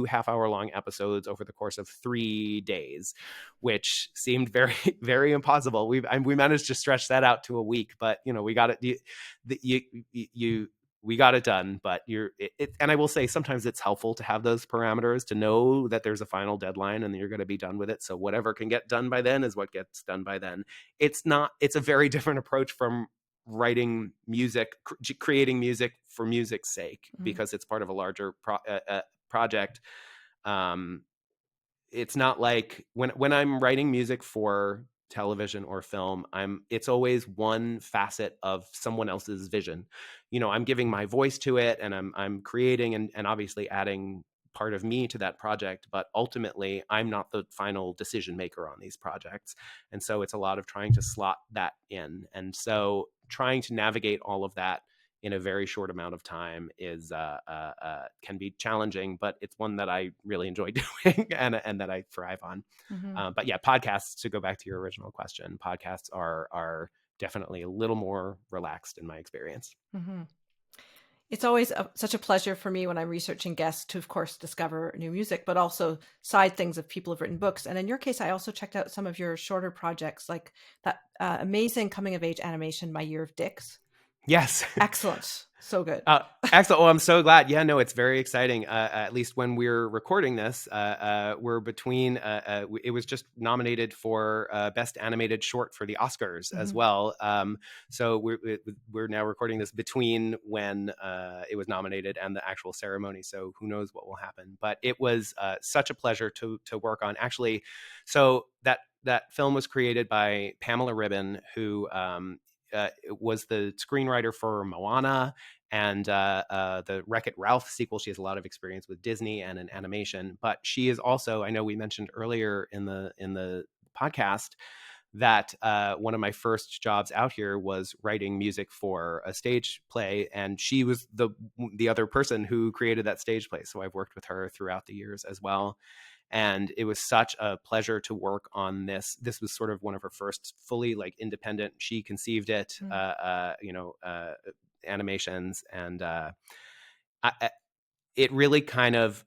Speaker 1: half-hour long episodes over the course of 3 days, which seemed very, very impossible. We managed to stretch that out to a week, but we got it. We got it done, but and I will say sometimes it's helpful to have those parameters, to know that there's a final deadline and you're going to be done with it. So whatever can get done by then is what gets done by then. It's a very different approach from writing music, creating music for music's sake, because it's part of a larger project. It's not like when I'm writing music for television or film, it's always one facet of someone else's vision. I'm giving my voice to it, and I'm creating and obviously adding part of me to that project, but ultimately I'm not the final decision maker on these projects. And so it's a lot of trying to slot that in. And so trying to navigate all of that in a very short amount of time is can be challenging, but it's one that I really enjoy doing and that I thrive on. But yeah, podcasts, to go back to your original question, podcasts are definitely a little more relaxed in my experience.
Speaker 2: It's always such a pleasure for me when I'm researching guests to, of course, discover new music, but also side things of people who've written books. And in your case, I also checked out some of your shorter projects, like that amazing coming of age animation, My Year of Dicks.
Speaker 1: Yes.
Speaker 2: Excellent. So good.
Speaker 1: Excellent. Oh, I'm so glad. Yeah, no, it's very exciting. At least when we're recording this, we're between. It was just nominated for Best Animated Short for the Oscars as well. So we're now recording this between when it was nominated and the actual ceremony. So who knows what will happen? But it was such a pleasure to work on. Actually, so that film was created by Pamela Ribon, who was the screenwriter for Moana and the Wreck-It Ralph sequel. She has a lot of experience with Disney and in animation, but she is also, I know we mentioned earlier in the podcast that one of my first jobs out here was writing music for a stage play, and she was the other person who created that stage play. So I've worked with her throughout the years as well. And it was such a pleasure to work on this. This was sort of one of her first fully like independent. She conceived it, animations, and it really kind of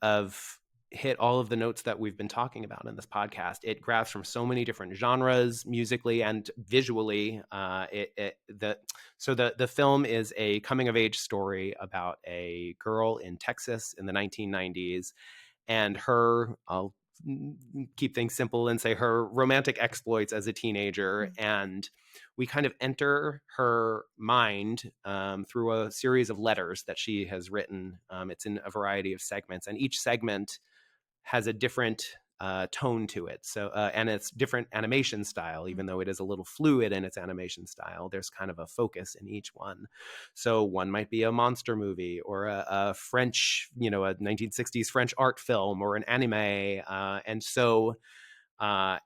Speaker 1: hit all of the notes that we've been talking about in this podcast. It grabs from so many different genres, musically and visually. The film is a coming of age story about a girl in Texas in the 1990s, and I'll keep things simple and say her romantic exploits as a teenager. And we kind of enter her mind through a series of letters that she has written. It's in a variety of segments, and each segment has a different tone to it. So, and it's different animation style, even though it is a little fluid in its animation style. There's kind of a focus in each one. So one might be a monster movie or a French, a 1960s French art film or an anime. And so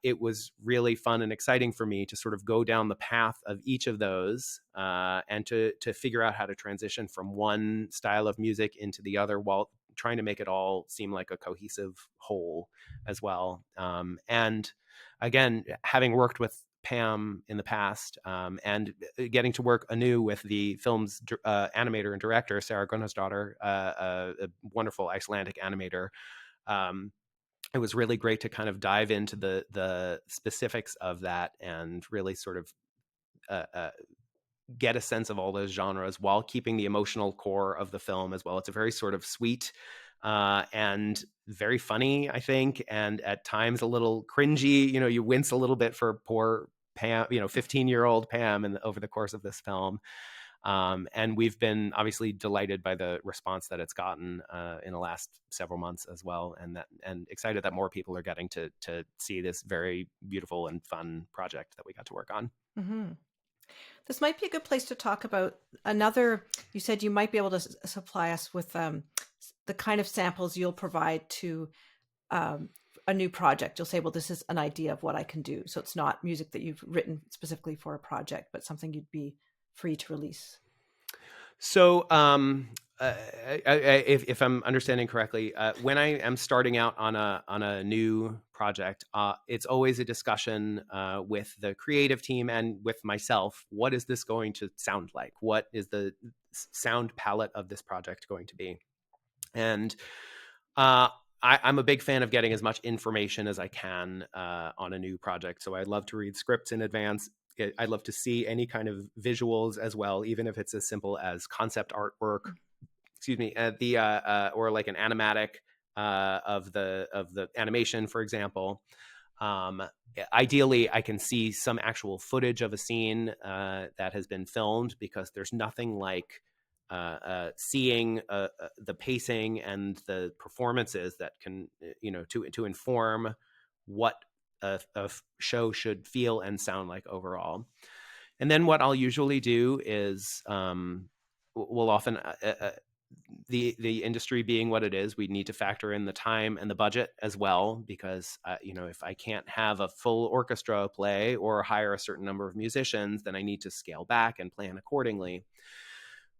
Speaker 1: it was really fun and exciting for me to sort of go down the path of each of those and to figure out how to transition from one style of music into the other while trying to make it all seem like a cohesive whole as well. And again, having worked with Pam in the past and getting to work anew with the film's animator and director, Sarah Gunnarsdottir, a wonderful Icelandic animator, it was really great to kind of dive into the specifics of that and really sort of get a sense of all those genres while keeping the emotional core of the film as well. It's a very sort of sweet and very funny, I think, and at times a little cringy. You wince a little bit for poor Pam, 15-year-old Pam over the course of this film. And we've been obviously delighted by the response that it's gotten in the last several months as well, and excited that more people are getting to see this very beautiful and fun project that we got to work on.
Speaker 2: Mm-hmm. This might be a good place to talk about another. You said you might be able to supply us with the kind of samples you'll provide to a new project. You'll say, well, this is an idea of what I can do. So it's not music that you've written specifically for a project, but something you'd be free to release.
Speaker 1: So if I'm understanding correctly, when I am starting out on a new project, it's always a discussion with the creative team and with myself. What is this going to sound like? What is the sound palette of this project going to be? And I'm a big fan of getting as much information as I can on a new project. So I love to read scripts in advance. I'd love to see any kind of visuals as well, even if it's as simple as concept artwork. Excuse me, or like an animatic of the animation, for example. Ideally, I can see some actual footage of a scene that has been filmed, because there's nothing like seeing the pacing and the performances that can, to inform what a show should feel and sound like overall. And then what I'll usually do is we'll often the industry being what it is, we need to factor in the time and the budget as well, because if I can't have a full orchestra play or hire a certain number of musicians, then I need to scale back and plan accordingly.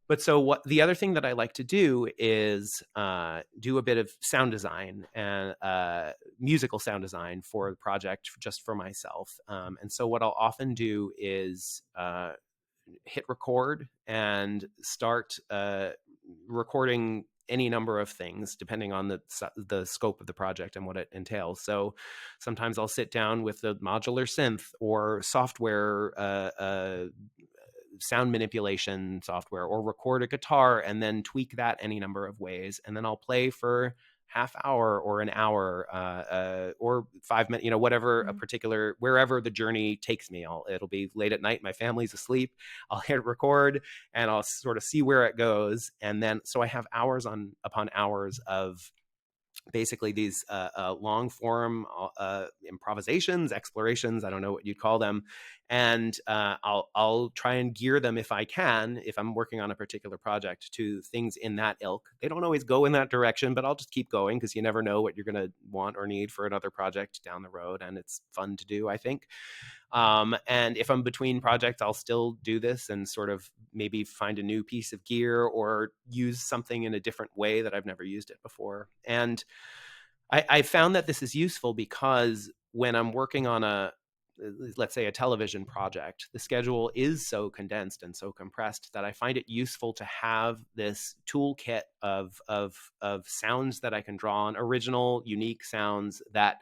Speaker 1: But so what the other thing that I like to do is do a bit of sound design and musical sound design for the project, just for myself. And so what I'll often do is hit record and start recording any number of things depending on the scope of the project and what it entails. So sometimes I'll sit down with the modular synth or software sound manipulation software, or record a guitar and then tweak that any number of ways. And then I'll play for half hour or an hour or 5 minutes, whatever a particular, wherever the journey takes me. It'll be late at night, my family's asleep, I'll hit record and I'll sort of see where it goes. And then, so I have hours upon hours of basically these long form improvisations, explorations, I don't know what you'd call them. And I'll try and gear them if I can, if I'm working on a particular project, to things in that ilk. They don't always go in that direction, but I'll just keep going because you never know what you're going to want or need for another project down the road. And it's fun to do, I think. And if I'm between projects, I'll still do this and sort of maybe find a new piece of gear or use something in a different way that I've never used it before. And I found that this is useful because when I'm working on let's say a television project, the schedule is so condensed and so compressed that I find it useful to have this toolkit of sounds that I can draw on, original, unique sounds that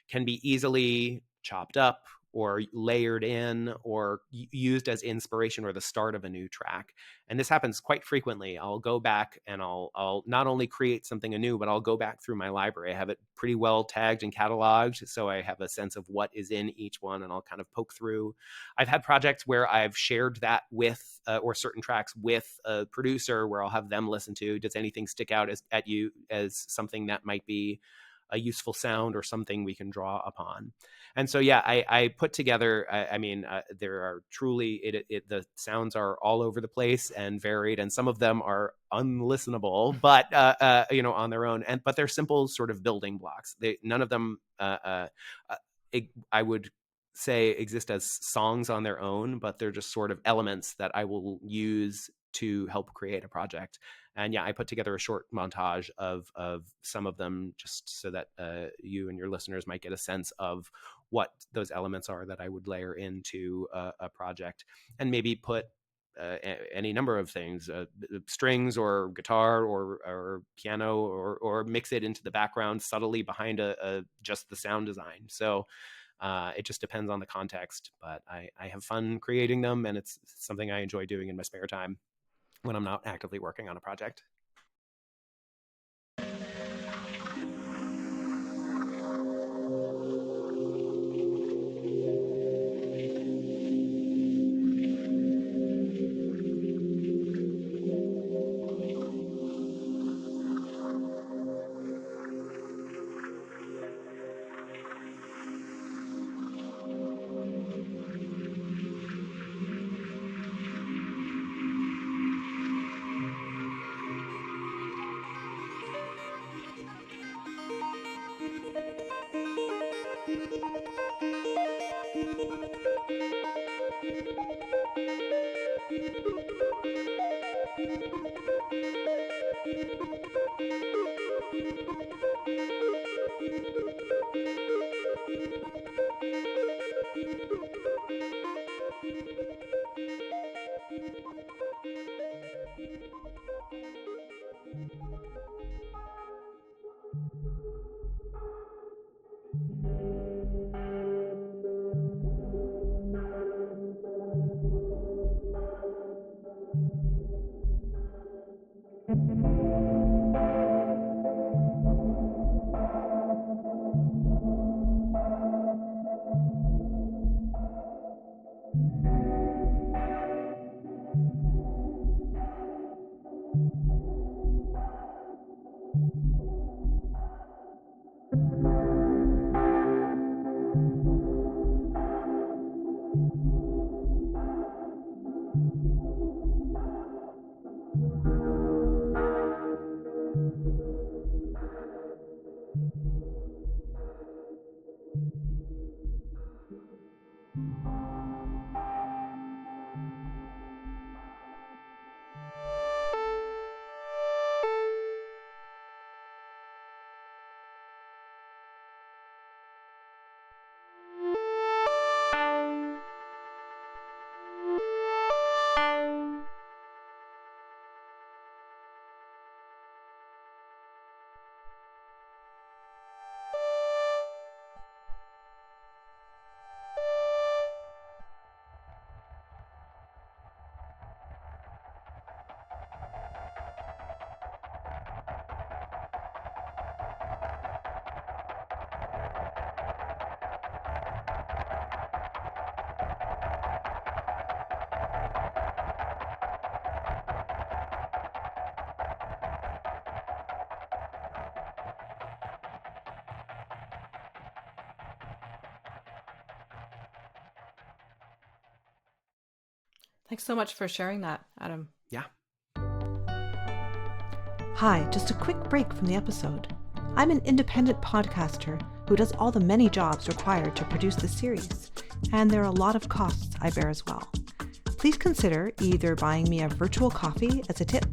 Speaker 1: can be easily chopped up or layered in or used as inspiration or the start of a new track. And this happens quite frequently. I'll go back and I'll not only create something anew, but I'll go back through my library. I have it pretty well tagged and cataloged, so I have a sense of what is in each one, and I'll kind of poke through. I've had projects where I've shared that with, or certain tracks with a producer, where I'll have them listen to, does anything stick out at you as something that might be a useful sound or something we can draw upon. And so, yeah, I put together, there are truly, the sounds are all over the place and varied, and some of them are unlistenable, but, on their own, but they're simple sort of building blocks. None of them, I would say, exist as songs on their own, but they're just sort of elements that I will use to help create a project. And yeah, I put together a short montage of some of them just so that you and your listeners might get a sense of what those elements are that I would layer into a project, and maybe put any number of things, strings or guitar or piano, or mix it into the background subtly behind just the sound design. So it just depends on the context, but I have fun creating them, and it's something I enjoy doing in my spare time when I'm not actively working on a project.
Speaker 2: Thanks so much for sharing that, Adam.
Speaker 1: Yeah.
Speaker 2: Hi, just a quick break from the episode. I'm an independent podcaster who does all the many jobs required to produce the series, and there are a lot of costs I bear as well. Please consider either buying me a virtual coffee as a tip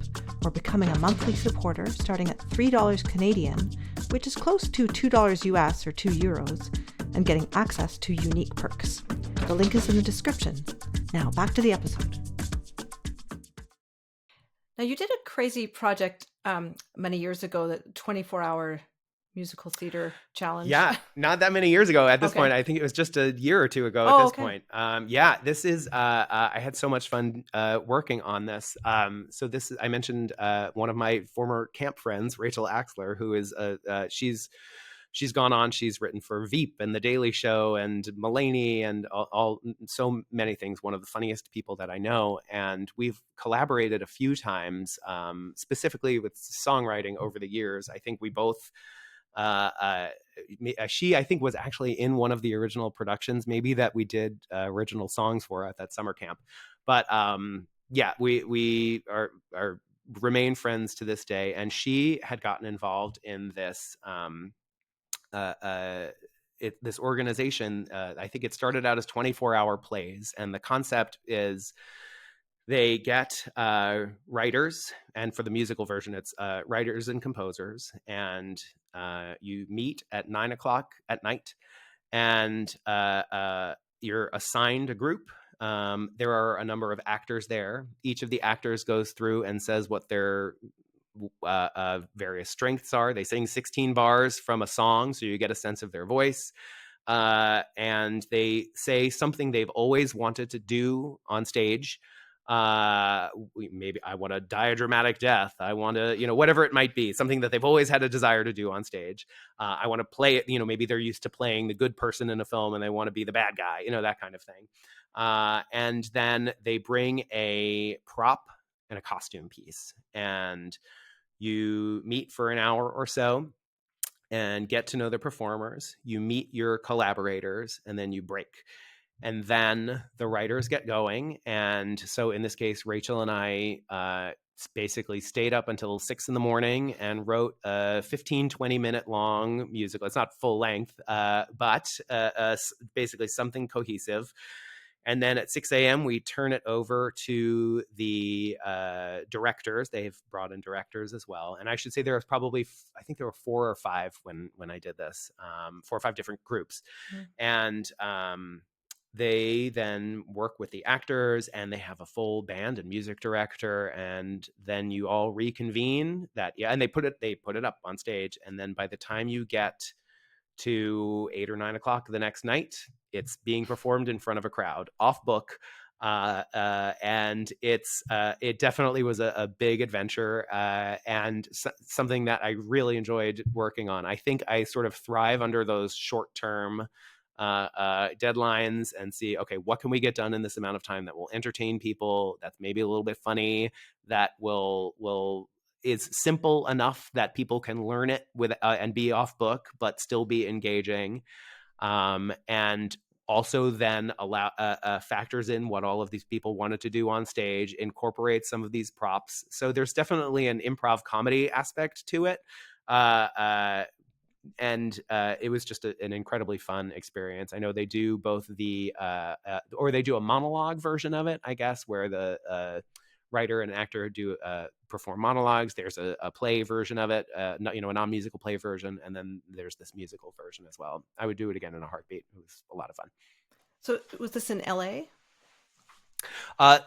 Speaker 2: or becoming a monthly supporter starting at $3 Canadian, which is close to $2 US or €2, and getting access to unique perks. The link is in the description. Now back to the episode. Now, you did a crazy project many years ago, the 24-hour musical theater challenge.
Speaker 1: Yeah, not that many years ago at this point. I think it was just a year or two ago at this point. Yeah, this is, I had so much fun working on this. So this is, I mentioned one of my former camp friends, Rachel Axler, who is, she's gone on, she's written for Veep and The Daily Show and Mulaney and all so many things. One of the funniest people that I know. And we've collaborated a few times, specifically with songwriting over the years. I think we both, she, I think, was actually in one of the original productions, maybe, that we did original songs for at that summer camp. But yeah, we are remain friends to this day. And she had gotten involved in this this organization. I think it started out as 24-hour plays, and the concept is they get writers, and for the musical version, it's writers and composers, and you meet at 9:00 at night, and you're assigned a group. There are a number of actors there. Each of the actors goes through and says what their various strengths are. They sing 16 bars from a song, so you get a sense of their voice. And they say something they've always wanted to do on stage. Maybe I want to die a dramatic death. I want to, whatever it might be, something that they've always had a desire to do on stage. I want to play it, maybe they're used to playing the good person in a film and they want to be the bad guy, that kind of thing. And then they bring a prop and a costume piece, and you meet for an hour or so and get to know the performers. You meet your collaborators, and then you break. And then the writers get going. And so in this case, Rachel and I basically stayed up until 6 a.m. and wrote a 15-20-minute long musical. It's not full length, but basically something cohesive. And then at 6 a.m., we turn it over to the directors. They've brought in directors as well. And I should say there was probably, I think there were 4 or 5 when I did this, 4 or 5 different groups. And they then work with the actors, and they have a full band and music director. And then you all reconvene and they put it up on stage. And then by the time you get to 8 or 9 o'clock the next night, it's being performed in front of a crowd, off book. And it definitely was a big adventure, and something that I really enjoyed working on. I think I sort of thrive under those short-term deadlines and see, okay, what can we get done in this amount of time that will entertain people, that's maybe a little bit funny, that is simple enough that people can learn it with and be off book, but still be engaging. And also then allow factors in what all of these people wanted to do on stage, incorporates some of these props. So there's definitely an improv comedy aspect to it. And it was just an incredibly fun experience. I know they do both or they do a monologue version of it, I guess, where the writer and actor do perform monologues. There's a play version of it, a non-musical play version, and then there's this musical version as well. I would do it again in a heartbeat. It was a lot of fun. So was this in LA?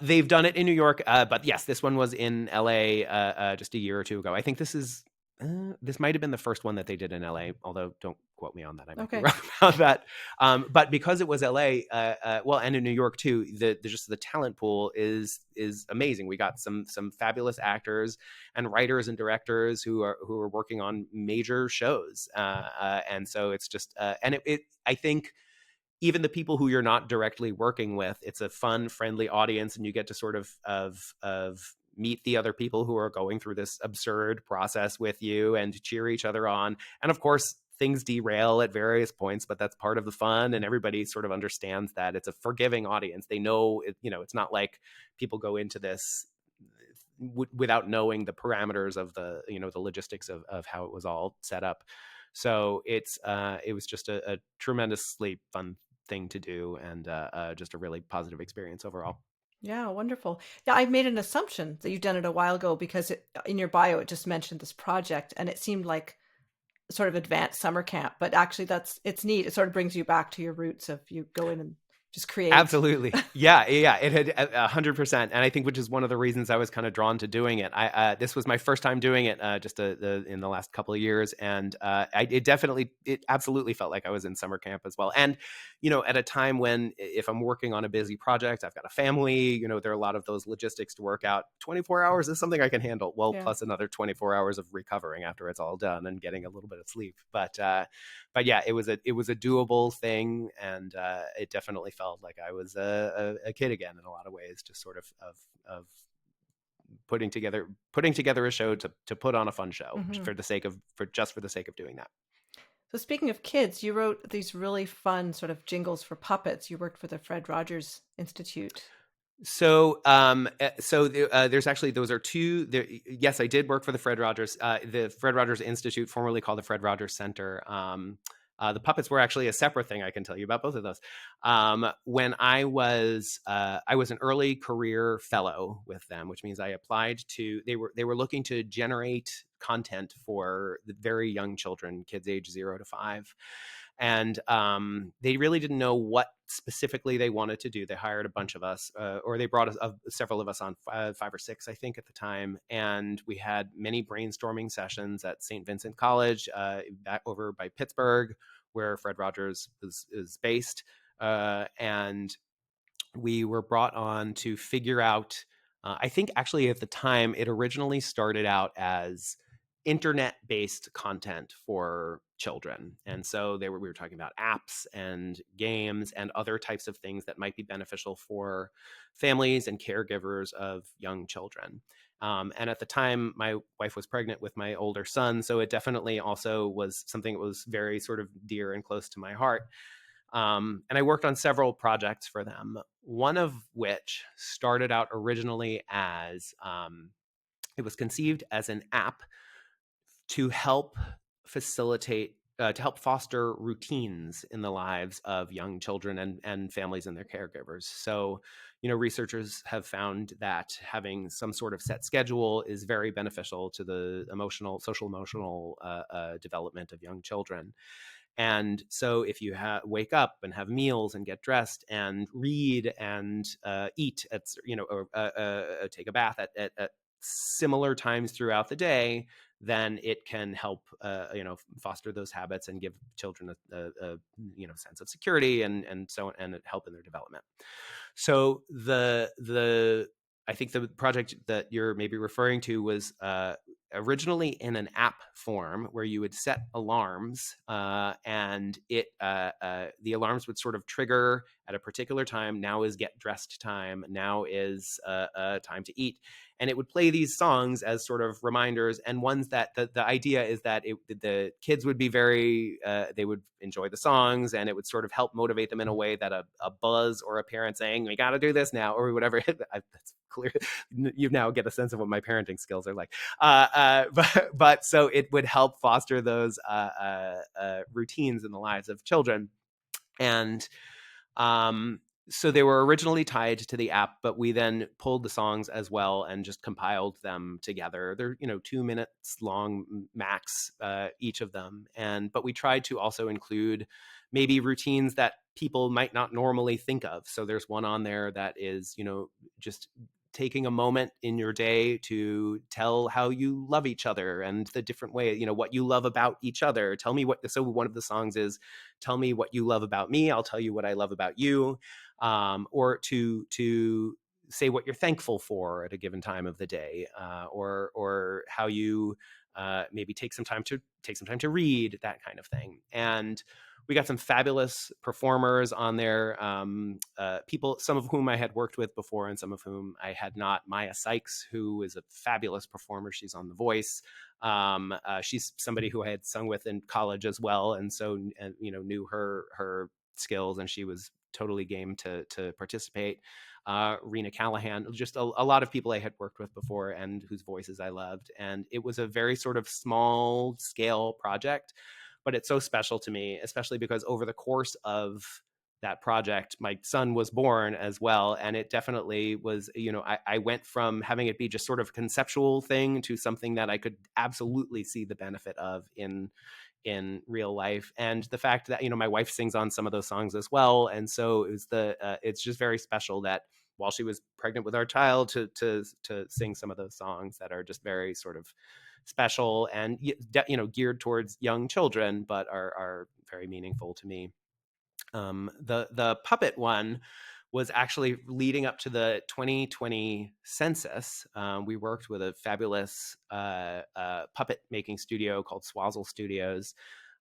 Speaker 1: They've done it in New York, but yes, this one was in LA just a year or two ago. I think this might have been the first one that they did in LA, although don't quote me on that. I might be wrong about that. But because it was LA, and in New York too, the talent pool is amazing. We got some fabulous actors and writers and directors who are working on major shows, and so it's just and I think even the people who you're not directly working with, it's a fun, friendly audience, and you get to sort of meet the other people who are going through this absurd process with you and cheer each other on. And of course, things derail at various points, but that's part of the fun. And everybody sort of understands that it's a forgiving audience. They know, it's not like people go into this without knowing the parameters of the logistics of how it was all set up. So it was just a tremendously fun thing to do, and just a really positive experience overall.
Speaker 2: Yeah, wonderful. Yeah, I made an assumption that you'd done it a while ago because in your bio it just mentioned this project, and it seemed like sort of advanced summer camp. But actually, it's neat. It sort of brings you back to your roots of you go in and just create.
Speaker 1: Absolutely. Yeah. It had 100%. And I think, which is one of the reasons I was kind of drawn to doing it. This was my first time doing it, in the last couple of years. And it absolutely felt like I was in summer camp as well. And, at a time when, if I'm working on a busy project, I've got a family, there are a lot of those logistics to work out. 24 hours is something I can handle. Well,
Speaker 2: Yeah.
Speaker 1: plus another 24 hours of recovering after it's all done and getting a little bit of sleep. But yeah, it was a doable thing. And it definitely felt like I was a kid again in a lot of ways, just sort of putting together a show to put on a fun show for the sake of doing that.
Speaker 2: So speaking of kids, you wrote these really fun sort of jingles for puppets. You worked for the Fred Rogers Institute.
Speaker 1: So, there's actually, those are two. Yes, I did work for the Fred Rogers Institute, formerly called the Fred Rogers Center. The puppets were actually a separate thing. I can tell you about both of those. When I was an early career fellow with them, which means I applied to. They were looking to generate content for the very young children, kids age 0 to 5. And they really didn't know what specifically they wanted to do. They hired a bunch of us, or they brought several of us on, 5 or 6, I think, at the time. And we had many brainstorming sessions at St. Vincent College, back over by Pittsburgh, where Fred Rogers is based. And we were brought on to figure out, I think actually at the time, it originally started out as internet-based content for children. And so we were talking about apps and games and other types of things that might be beneficial for families and caregivers of young children. And at the time, my wife was pregnant with my older son, so it definitely also was something that was very sort of dear and close to my heart. And I worked on several projects for them, one of which started out originally as, it was conceived as an app to help foster routines in the lives of young children and families and their caregivers. So, researchers have found that having some sort of set schedule is very beneficial to the social emotional development of young children. And so if you wake up and have meals and get dressed and read and eat or take a bath at similar times throughout the day, then it can help foster those habits and give children a sense of security and so on, and help in their development. So I think the project that you're maybe referring to was originally in an app form where you would set alarms, and the alarms would sort of trigger at a particular time. Now is get dressed time. Now is time to eat. And it would play these songs as sort of reminders, and ones that the idea is that the kids would be they would enjoy the songs, and it would sort of help motivate them in a way that a buzz or a parent saying, we got to do this now, or whatever. That's clear. You now get a sense of what my parenting skills are like. But so it would help foster those routines in the lives of children. And so they were originally tied to the app, but we then pulled the songs as well and just compiled them together. They're 2 minutes long max, each of them. But we tried to also include maybe routines that people might not normally think of. So there's one on there that is, just taking a moment in your day to tell how you love each other and the different way, what you love about each other. So one of the songs is, tell me what you love about me, I'll tell you what I love about you. Or to say what you're thankful for at a given time of the day, or how you maybe take some time to read, that kind of thing. And we got some fabulous performers on there, people, some of whom I had worked with before and some of whom I had not. Maya Sykes, who is a fabulous performer. She's on The Voice. She's somebody who I had sung with in college as well. And so, knew her skills, and she was totally game to participate. Rena Callahan, just a lot of people I had worked with before and whose voices I loved. And it was a very sort of small scale project, but it's so special to me, especially because over the course of that project, my son was born as well. And it definitely was, I went from having it be just sort of a conceptual thing to something that I could absolutely see the benefit of in real life. And the fact that, my wife sings on some of those songs as well. And so it was it's just very special that while she was pregnant with our child to sing some of those songs that are just very sort of special and, geared towards young children, but are very meaningful to me. The puppet one was actually leading up to the 2020 census. We worked with a fabulous puppet making studio called Swazzle Studios.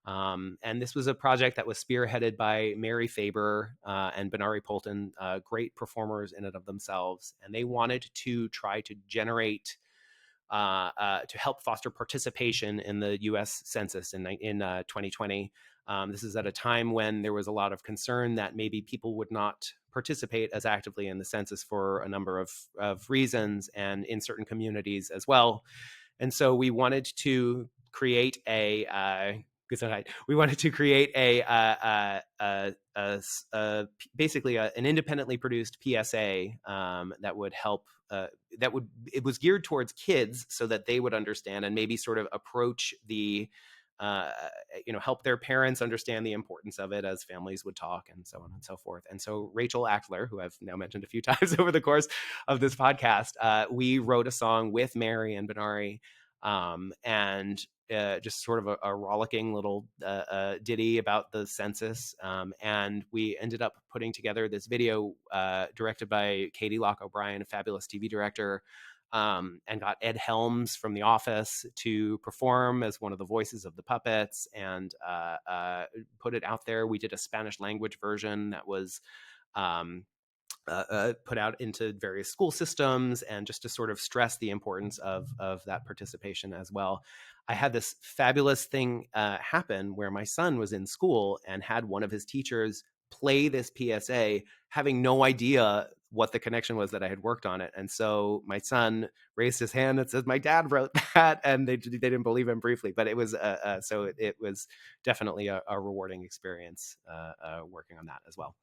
Speaker 1: And this was a project that was spearheaded by Mary Faber and Benari Polton, great performers in and of themselves. And they wanted to try to generate, to help foster participation in the U.S. Census in 2020. This is at a time when there was a lot of concern that maybe people would not participate as actively in the census for a number of reasons, and in certain communities as well. And so we wanted to create basically an independently produced PSA that would help. It was geared towards kids so that they would understand and maybe sort of approach the help their parents understand the importance of it as families would talk, and so on and so forth. And so Rachel Ackler, who I've now mentioned a few times over the course of this podcast, we wrote a song with Mary and Benari, and just sort of a rollicking little ditty about the census. And we ended up putting together this video directed by Katie Locke O'Brien, a fabulous TV director, and got Ed Helms from The Office to perform as one of the voices of the puppets, and put it out there. We did a Spanish language version that was put out into various school systems, and just to sort of stress the importance of that participation as well. I had this fabulous thing happen where my son was in school and had one of his teachers play this PSA, having no idea what the connection was that I had worked on it. And so my son raised his hand and says, "My dad wrote that," and they didn't believe him briefly, but it was so it was definitely a rewarding experience working on that as well.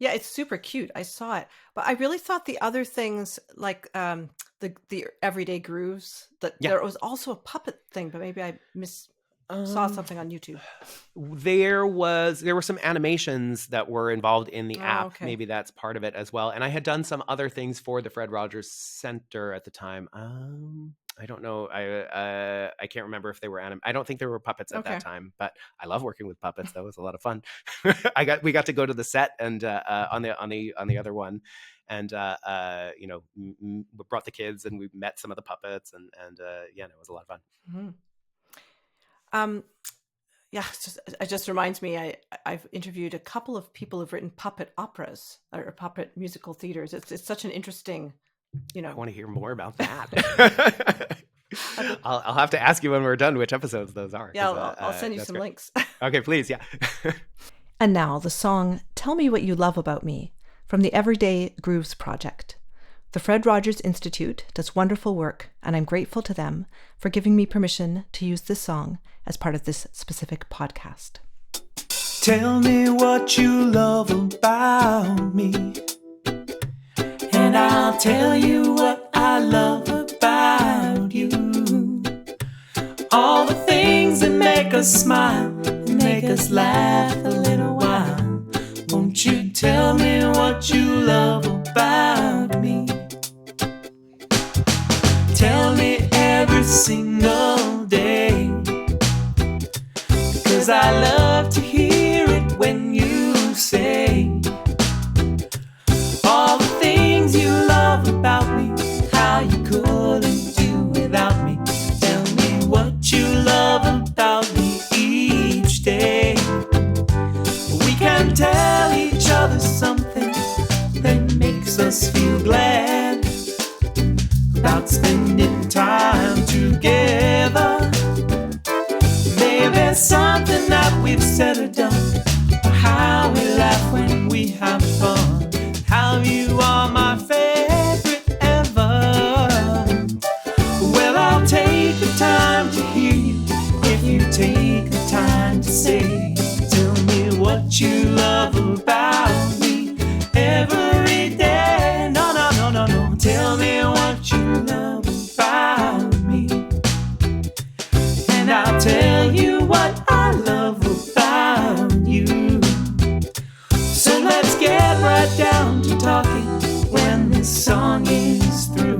Speaker 2: Yeah, it's super cute. I saw it, but I really thought the other things, like the everyday grooves, that there was also a puppet thing, but maybe I saw something on YouTube.
Speaker 1: There were some animations that were involved in the app. Okay. Maybe that's part of it as well. And I had done some other things for the Fred Rogers Center at the time. I don't know. I can't remember if they were I don't think there were puppets at that time, but I love working with puppets. That was a lot of fun. We got to go to the set and on the other one, and brought the kids and we met some of the puppets, and it was a lot of fun.
Speaker 2: Mm-hmm. It just reminds me, I've interviewed a couple of people who've written puppet operas or puppet musical theaters. It's such an interesting,
Speaker 1: I want to hear more about that. I'll have to ask you when we're done which episodes those are.
Speaker 2: Yeah, I'll send you some links.
Speaker 1: Okay, please. Yeah.
Speaker 2: And now the song "Tell Me What You Love About Me" from the Everyday Grooves Project. The Fred Rogers Institute does wonderful work, and I'm grateful to them for giving me permission to use this song as part of this specific podcast.
Speaker 3: Tell me what you love about me, and I'll tell you what I love about you. All the things that make us smile and make us laugh a little while. Won't you tell me what you love about me? Tell me every single day, because I love to hear it when you say all the things you love about me, how you couldn't do without me. Tell me what you love about me each day. we've said or done, how we laugh when we have fun, how you are my favorite ever. Well, I'll take the time to hear you if you take the time to say, tell me what you love about me every day. No, no, no, no, no. Tell me what you love about me, and I'll tell you what I love about you. So let's get right down to talking when this song is through,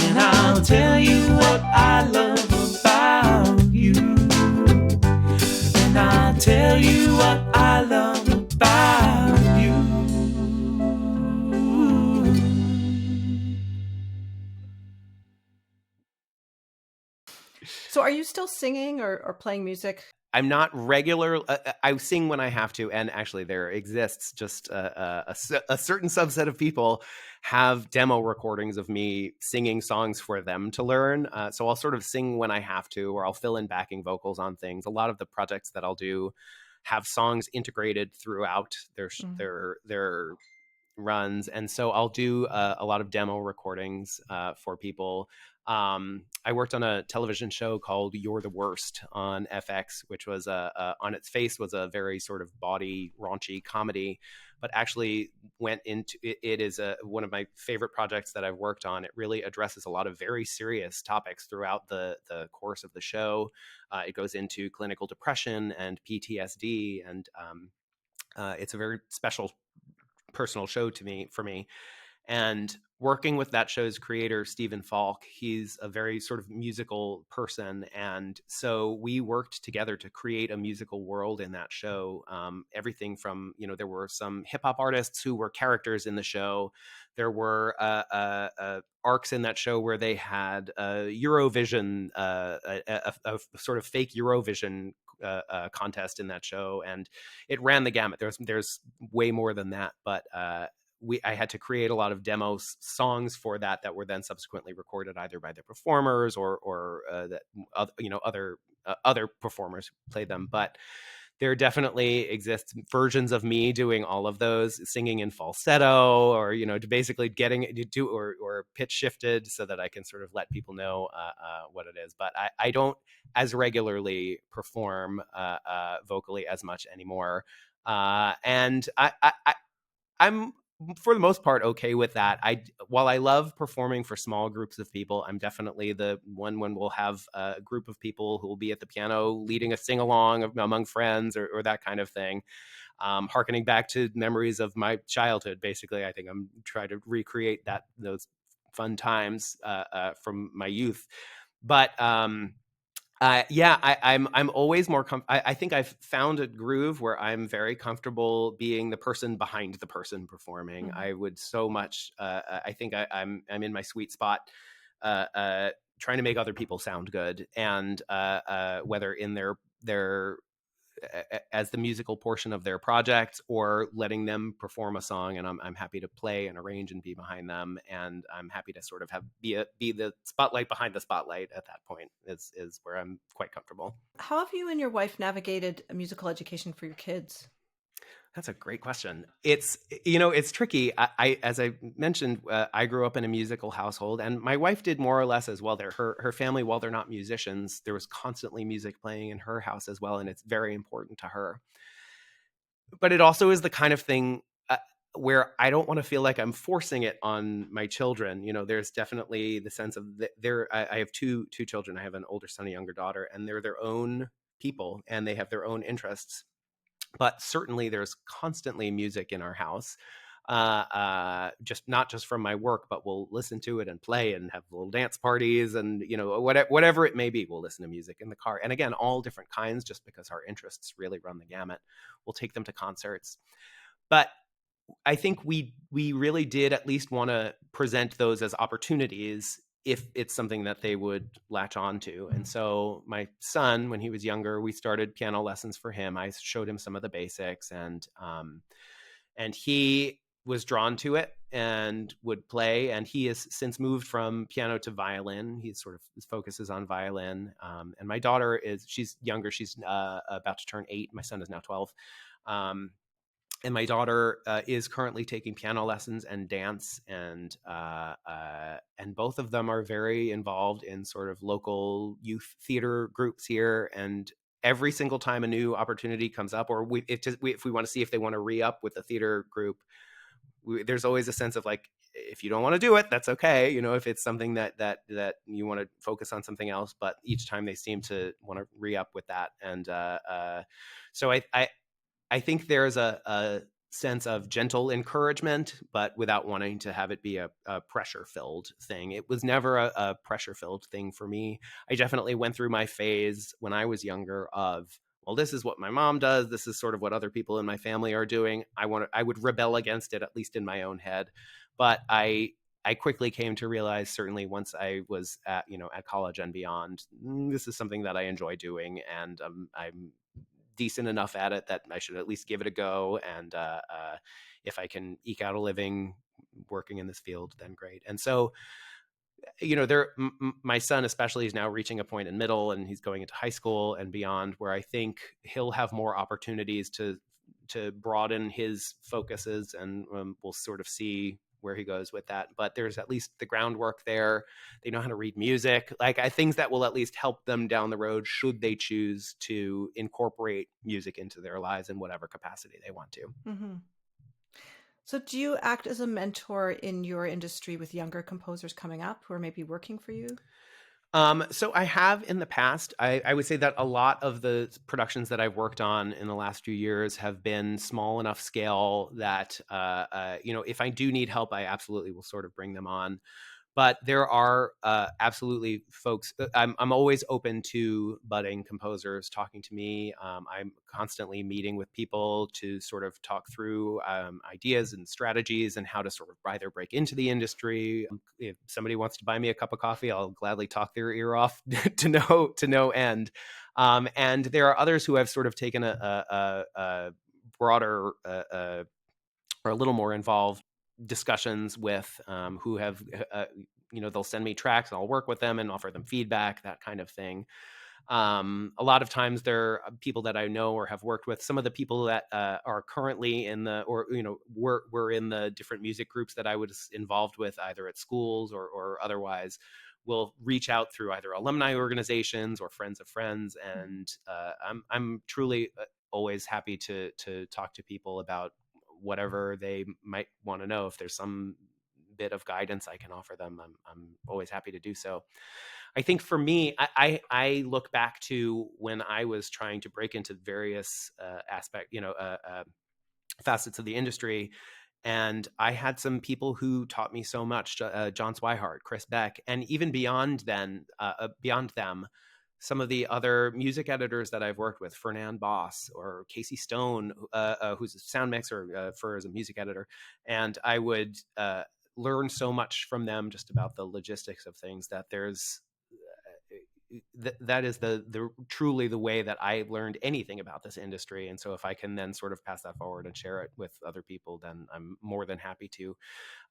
Speaker 3: and I'll tell you what I love about you, and I'll tell you what I love about you.
Speaker 2: So are you still singing or playing music?
Speaker 1: I'm not regular. I sing when I have to, and actually, there exists just a certain subset of people have demo recordings of me singing songs for them to learn. So I'll sort of sing when I have to, or I'll fill in backing vocals on things. A lot of the projects that I'll do have songs integrated throughout their runs, and so I'll do a lot of demo recordings for people. I worked on a television show called You're the Worst on FX, which was on its face was a very sort of bawdy, raunchy comedy, but actually went into it is one of my favorite projects that I've worked on. It really addresses a lot of very serious topics throughout the course of the show. It goes into clinical depression and PTSD, and it's a very special personal show for me. And working with that show's creator, Stephen Falk, he's a very sort of musical person. And so we worked together to create a musical world in that show. Everything from, there were some hip hop artists who were characters in the show. There were arcs in that show where they had Eurovision, a sort of fake Eurovision contest in that show. And it ran the gamut. There's way more than that, but I had to create a lot of demo songs for that were then subsequently recorded either by the performers or that other performers played them. But there definitely exists versions of me doing all of those, singing in falsetto, or to basically getting it to do or pitch shifted so that I can sort of let people know what it is. But I don't as regularly perform vocally as much anymore, and I'm for the most part okay with that. While I love performing for small groups of people, I'm definitely the one when we'll have a group of people who will be at the piano leading a sing-along among friends or that kind of thing. Harkening back to memories of my childhood, basically. I think I'm trying to recreate those fun times from my youth. But I'm always more I think I've found a groove where I'm very comfortable being the person behind the person performing. Mm-hmm. I would so much. I think I'm in my sweet spot, trying to make other people sound good, and whether in their as the musical portion of their project or letting them perform a song, and I'm happy to play and arrange and be behind them, and I'm happy to sort of be the spotlight behind the spotlight at that point is where I'm quite comfortable.
Speaker 2: How have you and your wife navigated musical education for your kids?
Speaker 1: That's a great question. It's tricky. I as I mentioned, I grew up in a musical household, and my wife did more or less as well. Her family, while they're not musicians, there was constantly music playing in her house as well, and it's very important to her. But it also is the kind of thing where I don't want to feel like I'm forcing it on my children. There's definitely the sense of I have two children. I have an older son, a younger daughter, and they're their own people, and they have their own interests. But certainly there's constantly music in our house, just not just from my work, but we'll listen to it and play and have little dance parties and, whatever it may be, we'll listen to music in the car. And again, all different kinds, just because our interests really run the gamut. We'll take them to concerts. But I think we really did at least want to present those as opportunities if it's something that they would latch on to. And so my son, when he was younger, we started piano lessons for him. I showed him some of the basics, and he was drawn to it and would play. And he has since moved from piano to violin. He sort of focuses on violin. And my daughter she's younger. She's about to turn 8. My son is now 12. And my daughter is currently taking piano lessons and dance, and both of them are very involved in sort of local youth theater groups here. And every single time a new opportunity comes up, or if we want to see if they want to re-up with the theater group, there's always a sense of like, if you don't want to do it, that's okay. If it's something that you want to focus on something else. But each time they seem to want to re-up with that, and so I think there's a sense of gentle encouragement, but without wanting to have it be a pressure-filled thing. It was never a pressure-filled thing for me. I definitely went through my phase when I was younger of, well, this is what my mom does. This is sort of what other people in my family are doing. I would rebel against it, at least in my own head. But I quickly came to realize, certainly once I was at college and beyond, this is something that I enjoy doing, and I'm decent enough at it that I should at least give it a go. And if I can eke out a living working in this field, then great. And so, my son especially is now reaching a point in middle, and he's going into high school and beyond, where I think he'll have more opportunities to broaden his focuses, and we'll sort of see where he goes with that. But there's at least the groundwork there. They know how to read music, things that will at least help them down the road, should they choose to incorporate music into their lives in whatever capacity they want to.
Speaker 2: Mm-hmm. So do you act as a mentor in your industry with younger composers coming up who are maybe working for you?
Speaker 1: So I have in the past. I would say that a lot of the productions that I've worked on in the last few years have been small enough scale that, if I do need help, I absolutely will sort of bring them on. But there are absolutely folks. I'm always open to budding composers talking to me. I'm constantly meeting with people to sort of talk through ideas and strategies and how to sort of either break into the industry. If somebody wants to buy me a cup of coffee, I'll gladly talk their ear off to no end. And there are others who have sort of taken a broader or a little more involved discussions with, who have, they'll send me tracks and I'll work with them and offer them feedback, that kind of thing. A lot of times they're people that I know or have worked with. Some of the people that are currently in were in the different music groups that I was involved with, either at schools or otherwise, will reach out through either alumni organizations or friends of friends. And I'm truly always happy to talk to people about whatever they might want to know. If there's some bit of guidance I can offer them, I'm always happy to do so. I think for me, I look back to when I was trying to break into various facets of the industry, and I had some people who taught me so much, John Swihart, Chris Beck, and even beyond them, some of the other music editors that I've worked with, Fernand Boss or Casey Stone, who's a sound mixer as a music editor. And I would learn so much from them just about the logistics of things, that there's that is the truly the way that I learned anything about this industry. And so if I can then sort of pass that forward and share it with other people, then I'm more than happy to.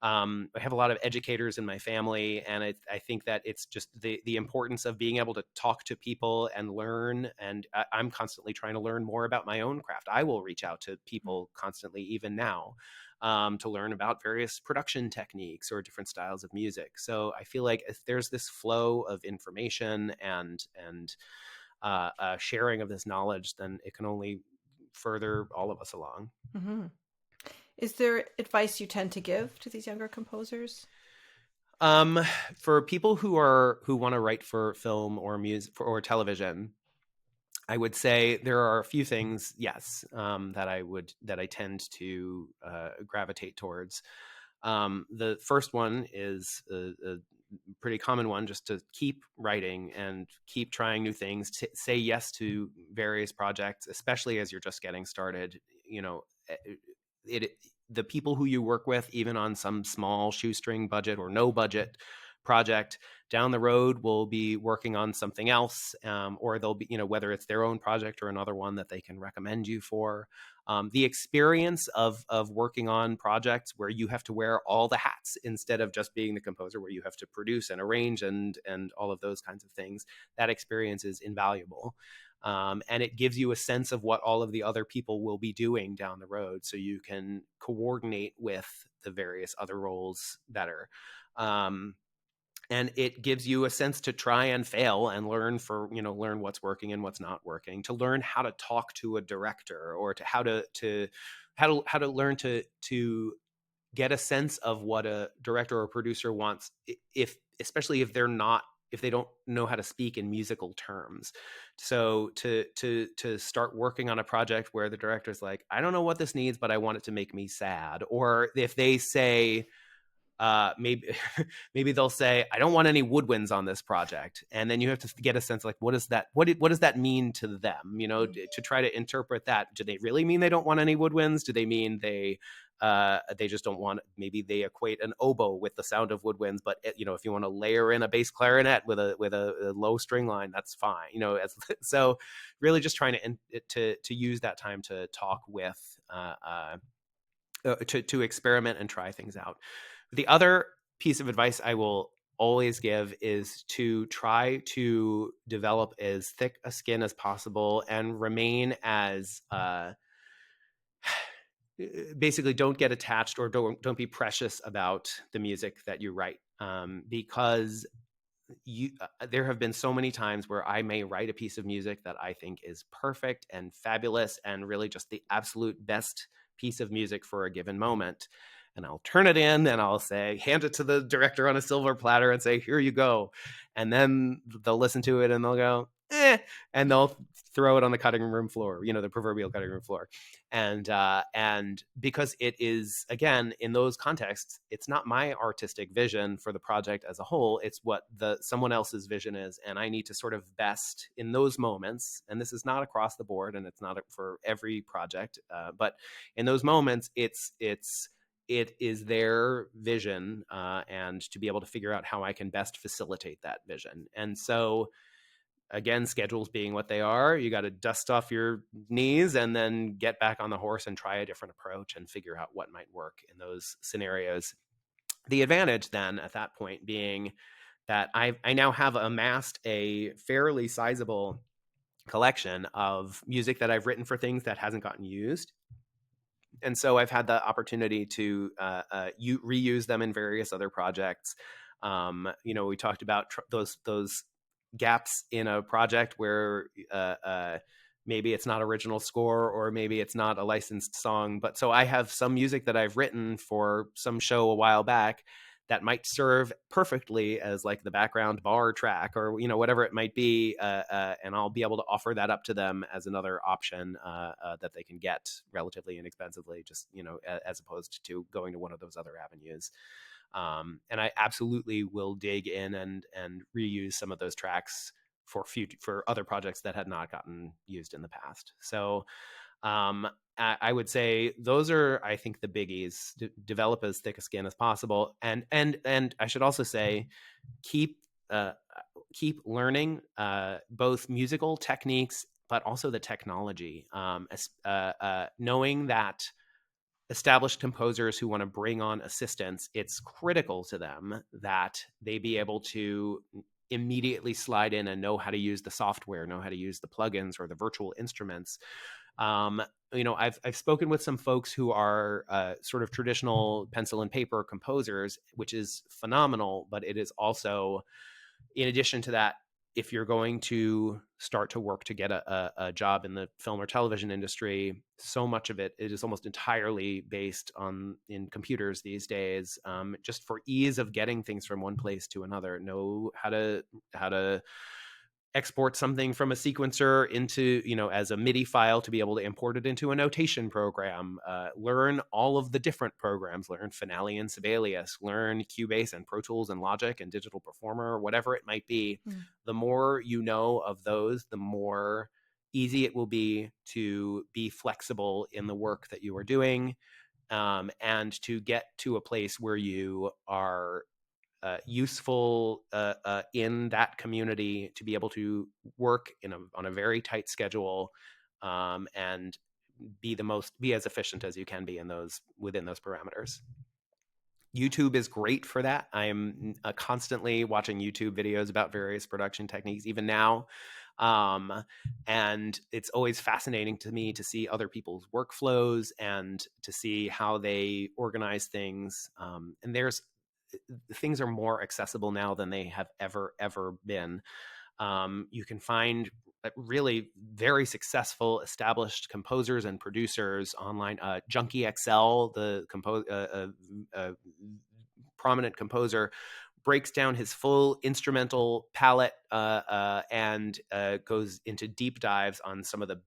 Speaker 1: I have a lot of educators in my family, and I think that it's just the importance of being able to talk to people and learn. And I'm constantly trying to learn more about my own craft. I will reach out to people constantly, even now, to learn about various production techniques or different styles of music. So I feel like if there's this flow of information and sharing of this knowledge, then it can only further all of us along.
Speaker 2: Mm-hmm. Is there advice you tend to give to these younger composers?
Speaker 1: For people who want to write for film or music or television, I would say there are a few things, yes, that I tend to gravitate towards. The first one is a pretty common one, just to keep writing and keep trying new things, to say yes to various projects, especially as you're just getting started. The people who you work with, even on some small shoestring budget or no budget project. Down the road, will be working on something else, or they'll be, whether it's their own project or another one that they can recommend you for. The experience of working on projects where you have to wear all the hats instead of just being the composer, where you have to produce and arrange and all of those kinds of things, that experience is invaluable. And it gives you a sense of what all of the other people will be doing down the road, so you can coordinate with the various other roles better. And it gives you a sense to try and fail and learn what's working and what's not working, to learn how to talk to a director, or to how to learn to get a sense of what a director or producer wants, especially if they don't know how to speak in musical terms. So to start working on a project where the director's like, I don't know what this needs, but I want it to make me sad. Or if they say, maybe they'll say, I don't want any woodwinds on this project, and then you have to get a sense, like, what does that mean to them, to try to interpret that. Do they really mean they don't want any woodwinds? Do they mean they just don't want, maybe they equate an oboe with the sound of woodwinds, but if you want to layer in a bass clarinet with a low string line, that's fine. So really just trying to use that time to talk with, to experiment and try things out. The other piece of advice I will always give is to try to develop as thick a skin as possible and remain as basically don't get attached, or don't be precious about the music that you write, because there have been so many times where I may write a piece of music that I think is perfect and fabulous and really just the absolute best piece of music for a given moment. And I'll turn it in and I'll hand it to the director on a silver platter and say, here you go. And then they'll listen to it and they'll go, and they'll throw it on the cutting room floor, the proverbial cutting room floor. And because it is, again, in those contexts, it's not my artistic vision for the project as a whole. It's what someone else's vision is. And I need to sort of best in those moments. And this is not across the board, and it's not for every project. But in those moments, it is their vision, and to be able to figure out how I can best facilitate that vision. And so, again, schedules being what they are, you got to dust off your knees and then get back on the horse and try a different approach and figure out what might work in those scenarios. The advantage then at that point being that I now have amassed a fairly sizable collection of music that I've written for things that hasn't gotten used. And so I've had the opportunity to reuse them in various other projects. We talked about those gaps in a project where maybe it's not original score, or maybe it's not a licensed song. But so I have some music that I've written for some show a while back that might serve perfectly as like the background bar track, or whatever it might be, and I'll be able to offer that up to them as another option that they can get relatively inexpensively, just as opposed to going to one of those other avenues. And I absolutely will dig in and reuse some of those tracks for other projects that had not gotten used in the past. So I would say those are, I think, the biggies. Develop as thick a skin as possible, and I should also say, keep learning both musical techniques, but also the technology. Knowing that established composers who want to bring on assistants, it's critical to them that they be able to immediately slide in and know how to use the software, know how to use the plugins or the virtual instruments. I've spoken with some folks who are sort of traditional pencil and paper composers, which is phenomenal, but it is also, in addition to that, if you're going to start to work to get a job in the film or television industry, so much of it is almost entirely based in computers these days, just for ease of getting things from one place to another. Know how to export something from a sequencer into, as a MIDI file to be able to import it into a notation program. Learn all of the different programs. Learn Finale and Sibelius. Learn Cubase and Pro Tools and Logic and Digital Performer, whatever it might be. The more you know of those, the more easy it will be to be flexible in the work that you are doing, and to get to a place where you are useful in that community to be able to work on a very tight schedule, and be as efficient as you can be within those parameters. YouTube is great for that. I am constantly watching YouTube videos about various production techniques, even now. And it's always fascinating to me to see other people's workflows and to see how they organize things. And things are more accessible now than they have ever been. You can find really very successful established composers and producers online. Junkie XL, the prominent composer, breaks down his full instrumental palette and goes into deep dives on some of the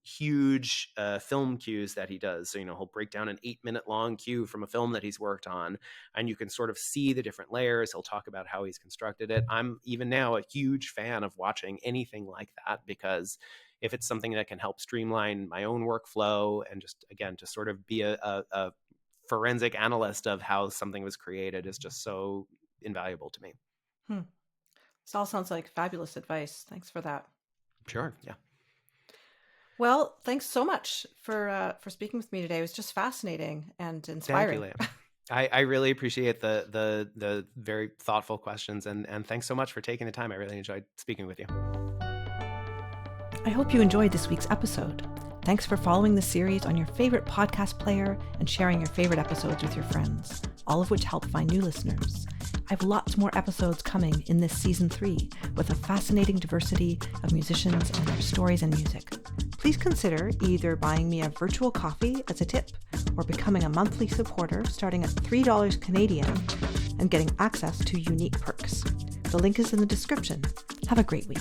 Speaker 1: huge film cues that he does. So, he'll break down an 8-minute long cue from a film that he's worked on, and you can sort of see the different layers. He'll talk about how he's constructed it. I'm even now a huge fan of watching anything like that, because if it's something that can help streamline my own workflow and just, again, to sort of be a forensic analyst of how something was created, is just so invaluable to me.
Speaker 2: This all sounds like fabulous advice. Thanks for that.
Speaker 1: Sure. Yeah.
Speaker 2: Well, thanks so much for speaking with me today. It was just fascinating and inspiring.
Speaker 1: Thank you, Leah. I really appreciate the very thoughtful questions, and thanks so much for taking the time. I really enjoyed speaking with you.
Speaker 2: I hope you enjoyed this week's episode. Thanks for following the series on your favorite podcast player and sharing your favorite episodes with your friends, all of which help find new listeners. I have lots more episodes coming in this season 3 with a fascinating diversity of musicians and their stories and music. Please consider either buying me a virtual coffee as a tip or becoming a monthly supporter starting at $3 Canadian and getting access to unique perks. The link is in the description. Have a great week.